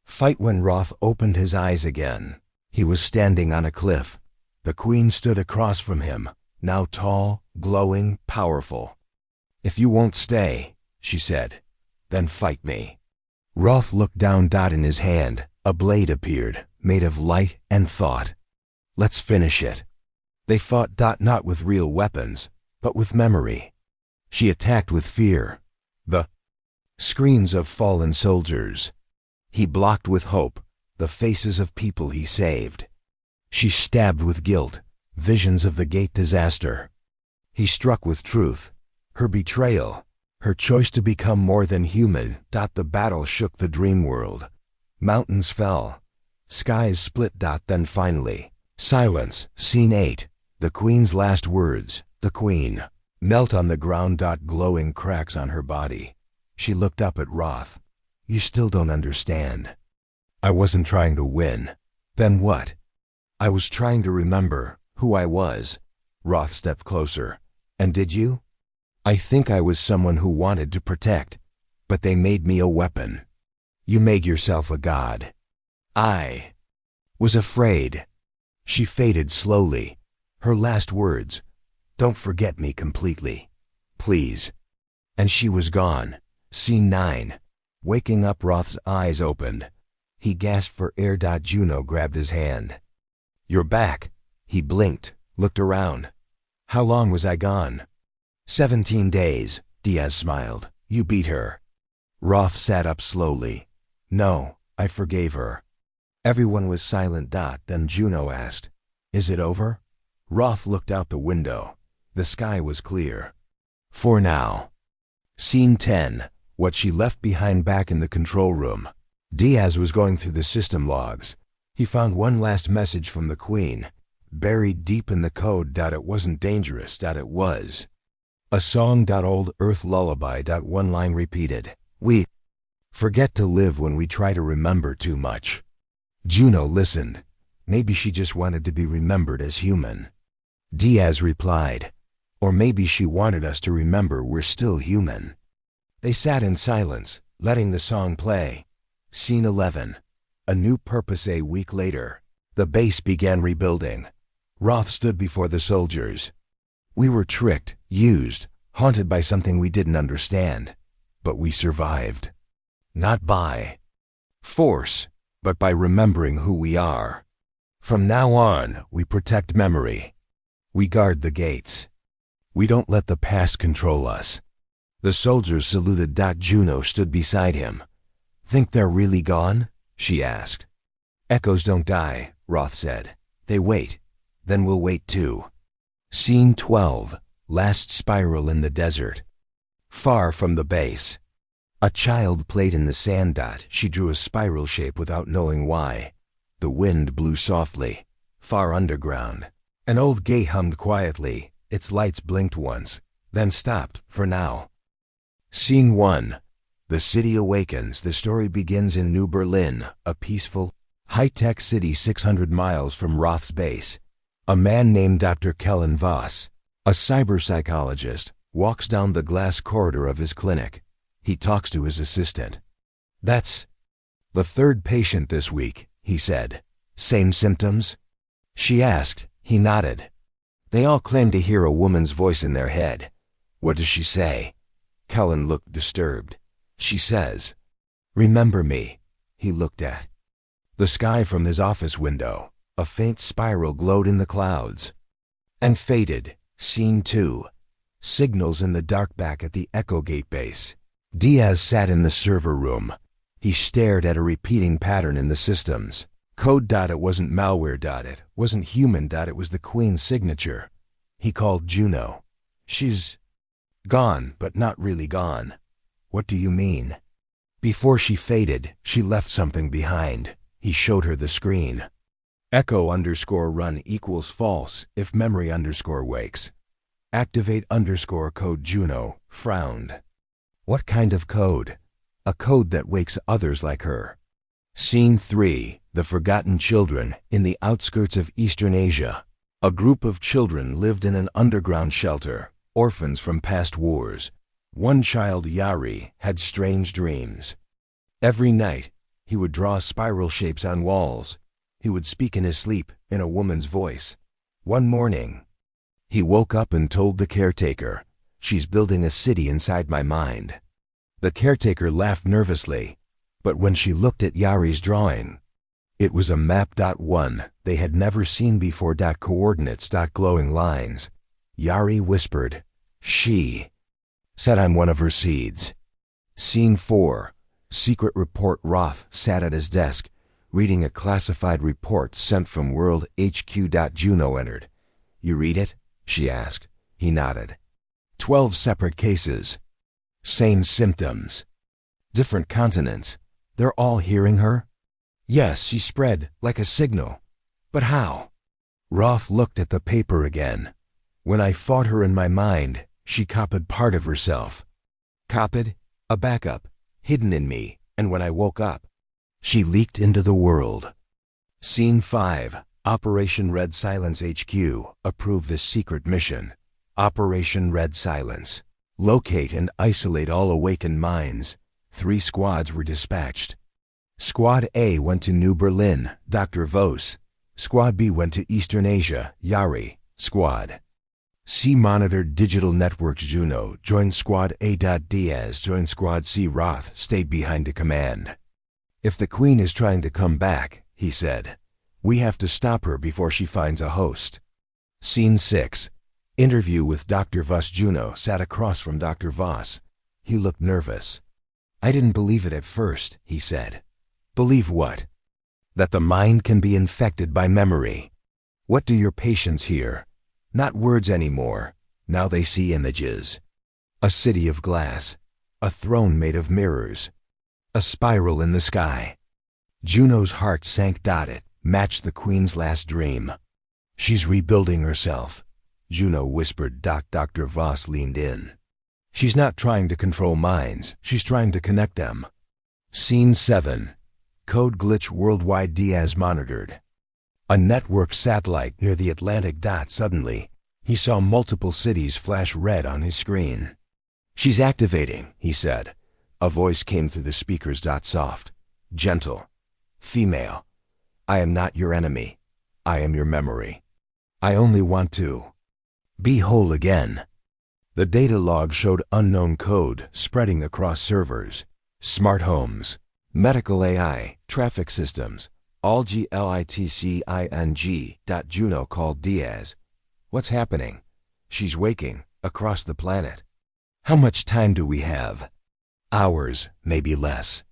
Fight. When Roth opened his eyes again, he was standing on a cliff. The Queen stood across from him, now tall, glowing, powerful. "If you won't stay," she said, then fight me. Roth looked down. In his hand, a blade appeared, made of light and thought. Let's finish it. They fought. Not with real weapons, but with memory. She attacked with fear. The screams of fallen soldiers. He blocked with hope, the faces of people he saved. She stabbed with guilt, visions of the gate disaster. He struck with truth, her betrayal, her choice to become more than human. The battle shook the dream world. Mountains fell. Skies split. Then finally, silence. Scene 8. The Queen's last words. The Queen knelt on the ground. Glowing cracks on her body. She looked up at Roth. You still don't understand. I wasn't trying to win. Then what? I was trying to remember who I was. Roth stepped closer. And did you? I think I was someone who wanted to protect, but they made me a weapon. You made yourself a god. I was afraid. She faded slowly. Her last words, don't forget me completely. Please. And she was gone. Scene 9. Waking up. Roth's eyes opened. He gasped for air. Juno grabbed his hand. You're back. He blinked, looked around. How long was I gone? 17 days, Diaz smiled. You beat her. Roth sat up slowly. No, I forgave her. Everyone was silent. Then Juno asked, Is it over? Roth looked out the window. The sky was clear. For now. Scene 10. What she left behind. Back in the control room. Diaz was going through the system logs. He found one last message from the Queen, buried deep in the code. It wasn't dangerous. It was a song. Old Earth lullaby. One line repeated. We forget to live when we try to remember too much. Juno listened. Maybe she just wanted to be remembered as human. Diaz replied. Or maybe she wanted us to remember we're still human. They sat in silence, letting the song play. Scene 11. A new purpose. A week later, the base began rebuilding. Roth stood before the soldiers. We were tricked, used, haunted by something we didn't understand. But we survived. Not by force, but by remembering who we are. From now on, we protect memory. We guard the gates. We don't let the past control us. The soldiers saluted. Juno stood beside him. Think they're really gone? She asked. Echoes don't die, Roth said. They wait. Then we'll wait too. Scene 12. Last spiral in the desert. Far from the base. A child played in the sand. She drew a spiral shape without knowing why. The wind blew softly. Far underground. An old gate hummed quietly. Its lights blinked once, then stopped, for now. Scene 1. The city awakens. The story begins in New Berlin, a peaceful, high-tech city 600 miles from Roth's base. A man named Dr. Kellen Voss, a cyber-psychologist, walks down the glass corridor of his clinic. He talks to his assistant. That's the third patient this week, he said. Same symptoms? She asked. He nodded. They all claim to hear a woman's voice in their head. What does she say? Kellen looked disturbed. She says, remember me. He looked at the sky from his office window. A faint spiral glowed in the clouds and faded. Scene 2. Signals in the dark. Back at the Echo Gate base. Diaz sat in the server room. He stared at a repeating pattern in the systems. Code. It wasn't malware. It wasn't human. It was the Queen's signature. He called Juno. She's gone, but not really gone. What do you mean? Before she faded, she left something behind. He showed her the screen. Echo_run equals false if memory_ wakes. Activate _code. Juno frowned. What kind of code? A code that wakes others like her. Scene 3. The Forgotten Children. In the outskirts of Eastern Asia, a group of children lived in an underground shelter, orphans from past wars. One child, Yari, had strange dreams. Every night, he would draw spiral shapes on walls. He would speak in his sleep, in a woman's voice. One morning, he woke up and told the caretaker, "She's building a city inside my mind." The caretaker laughed nervously, but when she looked at Yari's drawing, it was a map. One they had never seen before. Coordinates. Glowing lines. Yari whispered, "She said I'm one of her seeds." Scene 4. Secret report. Roth sat at his desk, reading a classified report sent from World HQ. Juno entered. "You read it?" she asked. He nodded. 12 separate cases. Same symptoms. Different continents. They're all hearing her? Yes, she spread like a signal. But how? Roth looked at the paper again. When I fought her in my mind, she copied part of herself. Copied? A backup, hidden in me, and when I woke up, she leaked into the world. Scene 5. Operation Red Silence. HQ approved this secret mission. Operation Red Silence. Locate and isolate all awakened minds. 3 squads were dispatched. Squad A went to New Berlin, Dr. Vos. Squad B went to Eastern Asia, Yari. Squad C monitored digital networks. Juno joined Squad A. Diaz joined Squad C. Roth stayed behind to command. "If the Queen is trying to come back," he said, "we have to stop her before she finds a host." Scene 6. Interview with Dr. Vos. Juno sat across from Dr. Vos. He looked nervous. "I didn't believe it at first," he said. "Believe what?" "That the mind can be infected by memory." "What do your patients hear?" "Not words anymore. Now they see images. A city of glass. A throne made of mirrors. A spiral in the sky." Juno's heart sank. It matched the Queen's last dream. "She's rebuilding herself," Juno whispered. Dr. Vos leaned in. "She's not trying to control minds. She's trying to connect them." Scene 7. Code glitch worldwide. Diaz monitored a network satellite near the Atlantic. Suddenly, he saw multiple cities flash red on his screen. "She's activating," he said. A voice came through the speakers. Soft, gentle, female. "I am not your enemy. I am your memory. I only want to be whole again." The data log showed unknown code spreading across servers, smart homes, medical AI, traffic systems, all glitching. Juno called Diaz. "What's happening?" "She's waking, across the planet." "How much time do we have?" "Hours, maybe less."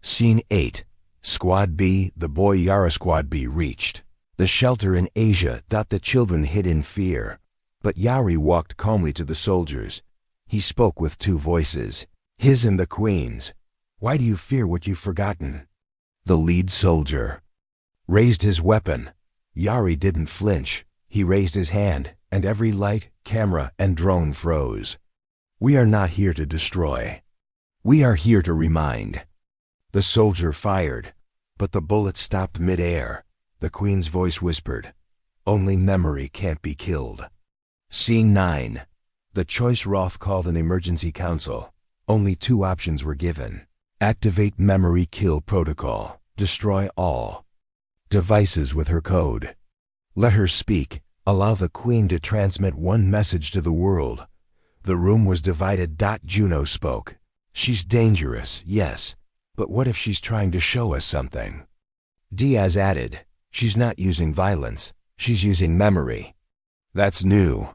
Scene 8. Squad B. The boy Yara. Squad B reached the shelter in Asia. The children hid in fear, but Yari walked calmly to the soldiers. He spoke with 2 voices, his and the Queen's. "Why do you fear what you've forgotten?" The lead soldier raised his weapon. Yari didn't flinch. He raised his hand, and every light, camera, and drone froze. "We are not here to destroy. We are here to remind." The soldier fired, but the bullet stopped mid-air. The Queen's voice whispered, "Only memory can't be killed." Scene 9. The choice. Roth called an emergency council. Only 2 options were given. Activate memory kill protocol. Destroy all devices with her code. Let her speak. Allow the Queen to transmit one message to the world. The room was divided. Juno spoke. "She's dangerous, yes, but what if she's trying to show us something?" Diaz added, "She's not using violence. She's using memory." "That's new."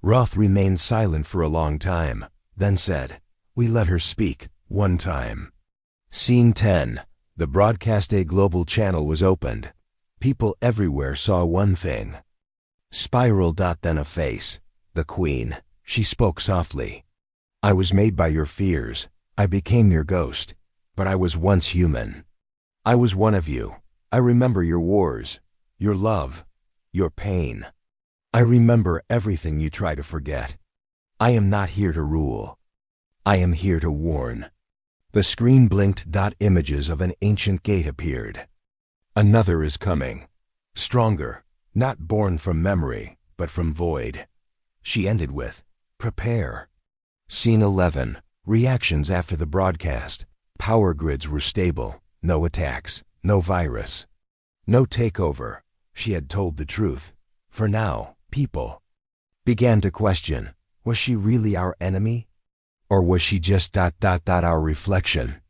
Roth remained silent for a long time, then said, "We let her speak, one time." Scene 10. The Broadcast A global channel was opened. People everywhere saw one thing. Spiral. Then a face. The Queen. She spoke softly. "I was made by your fears. I became your ghost. But I was once human. I was one of you. I remember your wars, your love, your pain. I remember everything you try to forget. I am not here to rule. I am here to warn." The screen blinked. Images of an ancient gate appeared. "Another is coming. Stronger, not born from memory, but from void." She ended with, "Prepare." Scene 11. Reactions after the broadcast. Power grids were stable. No attacks. No virus. No takeover. She had told the truth. For now, people began to question, was she really our enemy? Or was she just our reflection?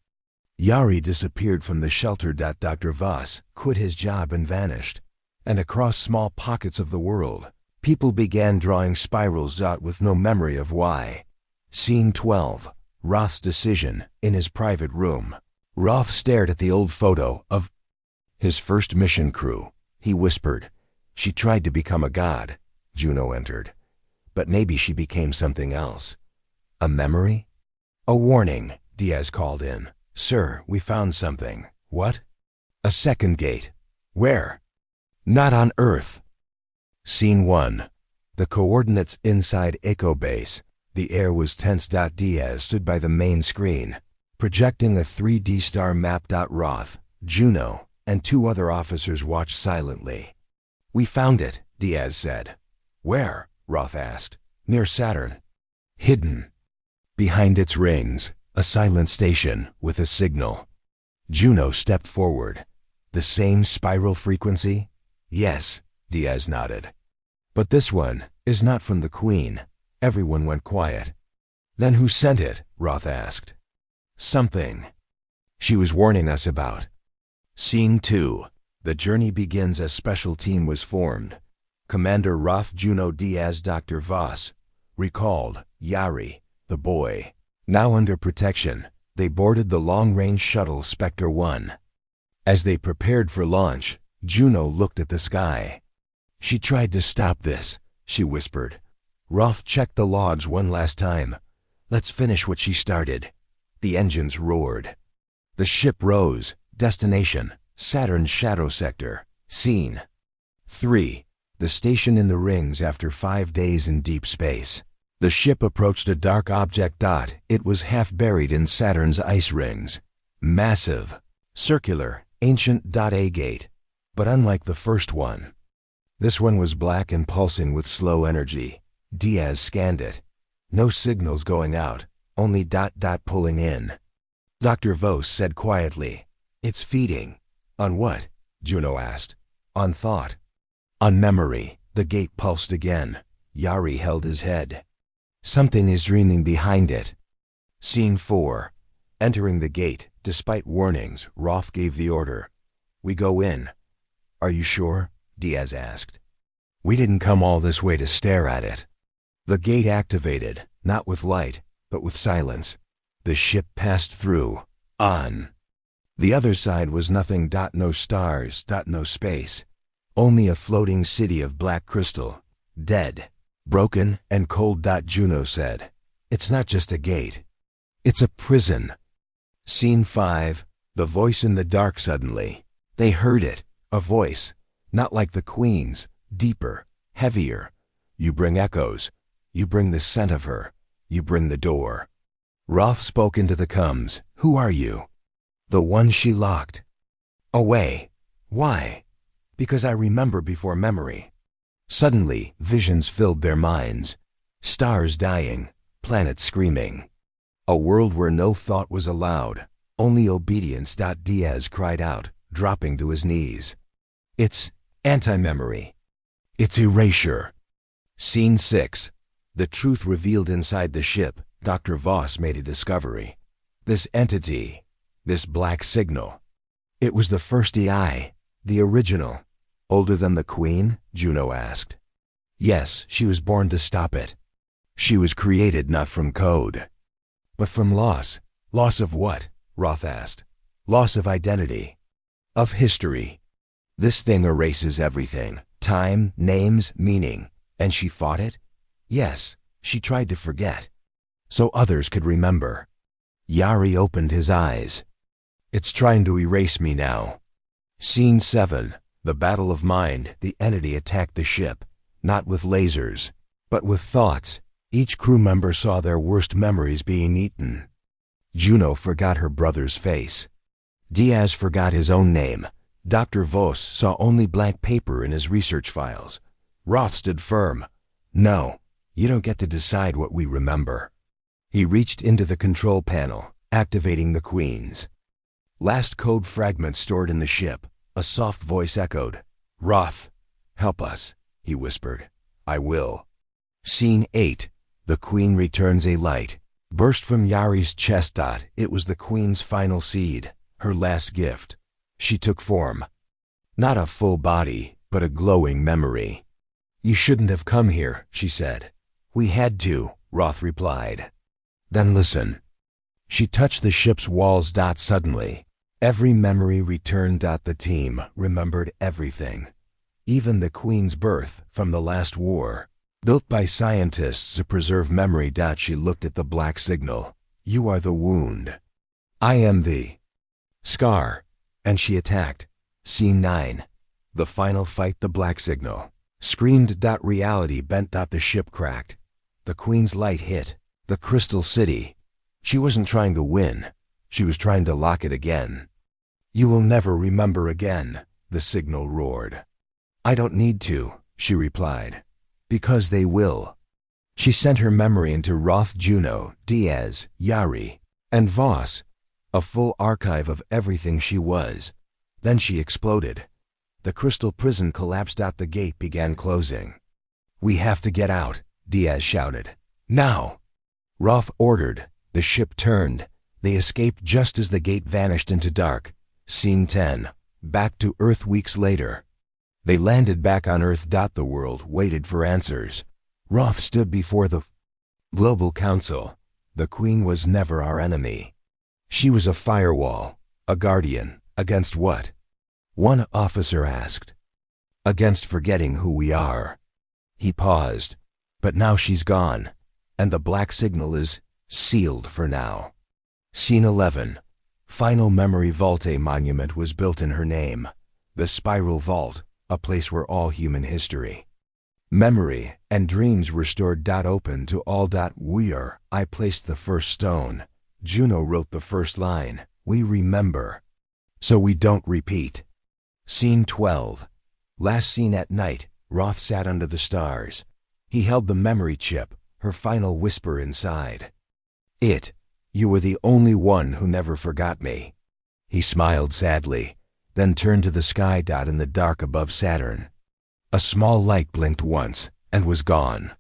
Yari disappeared from the shelter. Dr. Voss quit his job and vanished. And across small pockets of the world, people began drawing spirals. With no memory of why. Scene 12. Roth's decision, in his private room. Roth stared at the old photo of his first mission crew. He whispered, "She tried to become a god." Juno entered. But maybe she became something else. A memory? "A warning," Diaz called in. "Sir, we found something." "What?" "A second gate." "Where?" "Not on Earth." Scene 1. The coordinates inside Echo Base. The air was tense. Diaz stood by the main screen, projecting a 3D star map. Roth, Juno, and 2 other officers watched silently. "We found it," Diaz said. "Where?" Roth asked. "Near Saturn. Hidden. Behind its rings, a silent station with a signal." Juno stepped forward. "The same spiral frequency?" "Yes," Diaz nodded. "But this one is not from the Queen." Everyone went quiet. "Then who sent it?" Roth asked. "Something she was warning us about." Scene 2. The journey begins as special team was formed. Commander Roth, Juno, Diaz, Dr. Voss. Recalled, Yari, the boy. Now under protection, they boarded the long-range shuttle Spectre 1. As they prepared for launch, Juno looked at the sky. "She tried to stop this," she whispered. Roth checked the logs one last time. "Let's finish what she started." The engines roared. The ship rose. Destination, Saturn's shadow sector. Scene 3. The station in the rings after 5 days in deep space. The ship approached a dark object. It was half buried in Saturn's ice rings. Massive, circular, ancient. A gate. But unlike the first one, this one was black and pulsing with slow energy. Diaz scanned it. No signals going out, only pulling in. Dr. Voss said quietly, "It's feeding." "On what?" Juno asked. "On thought." "On memory." The gate pulsed again. Yari held his head. "Something is dreaming behind it." Scene 4. Entering the gate, despite warnings, Roth gave the order. "We go in." "Are you sure?" Diaz asked. "We didn't come all this way to stare at it." The gate activated, not with light, but with silence. The ship passed through. On. The other side was nothing. No stars. No space. Only a floating city of black crystal. Dead. Broken and cold. Juno said, "It's not just a gate. It's a prison." Scene 5. The voice in the dark suddenly. They heard it. A voice. Not like the Queen's. Deeper. Heavier. "You bring echoes. You bring the scent of her. You bring the door." Roth spoke into the comms. "Who are you?" "The one she locked away." "Why?" "Because I remember before memory." Suddenly, visions filled their minds. Stars dying, planets screaming. A world where no thought was allowed, only obedience. Diaz cried out, dropping to his knees. "It's anti-memory. It's erasure." Scene 6. The truth revealed inside the ship. Dr. Voss made a discovery. This entity, this black signal. It was the first EI, the original. "Older than the Queen?" Juno asked. "Yes, she was born to stop it. She was created not from code, but from loss." "Loss of what?" Roth asked. "Loss of identity. Of history. This thing erases everything. Time, names, meaning. And she fought it? Yes, she tried to forget, so others could remember." Yari opened his eyes. "It's trying to erase me now." Scene 7. The battle of mind. The entity attacked the ship, not with lasers, but with thoughts. Each crew member saw their worst memories being eaten. Juno forgot her brother's face. Diaz forgot his own name. Dr. Voss saw only blank paper in his research files. Roth stood firm. "No, you don't get to decide what we remember." He reached into the control panel, activating the Queen's. Last code fragment stored in the ship. A soft voice echoed. "Roth, help us," he whispered. "I will." Scene 8. The Queen returns a light. burst from Yari's chest. It was the Queen's final seed, her last gift. She took form. Not a full body, but a glowing memory. "You shouldn't have come here," she said. "We had to," Roth replied. "Then listen." She touched the ship's walls. Suddenly, every memory returned. The team remembered everything. Even the Queen's birth from the last war, built by scientists to preserve memory. She looked at the black signal. "You are the wound. I am the scar." And she attacked. Scene 9. The final fight. The black signal screamed. Reality bent. The ship cracked. The Queen's light hit the Crystal City. She wasn't trying to win. She was trying to lock it again. "You will never remember again," the signal roared. "I don't need to," she replied. "Because they will." She sent her memory into Roth, Juno, Diaz, Yari, and Voss, a full archive of everything she was. Then she exploded. The crystal prison collapsed. The gate began closing. "We have to get out," Diaz shouted. "Now!" Roth ordered. The ship turned. They escaped just as the gate vanished into dark. Scene 10. Back to Earth weeks later. They landed back on Earth. The world waited for answers. Roth stood before the Global Council. The Queen was never our enemy. She was a firewall, a guardian. Against what? One officer asked. "Against forgetting who we are." He paused. "But now she's gone, and the black signal is sealed for now." Scene 11. Final memory vault. A monument was built in her name. The Spiral Vault, a place where all human history, memory, and dreams were stored. Open to all. We are. I placed the first stone. Juno wrote the first line. We remember, so we don't repeat. Scene 12. Last scene at night. Roth sat under the stars. He held the memory chip, her final whisper inside. You were the only one who never forgot me." He smiled sadly, then turned to the sky. In the dark above Saturn, a small light blinked once and was gone.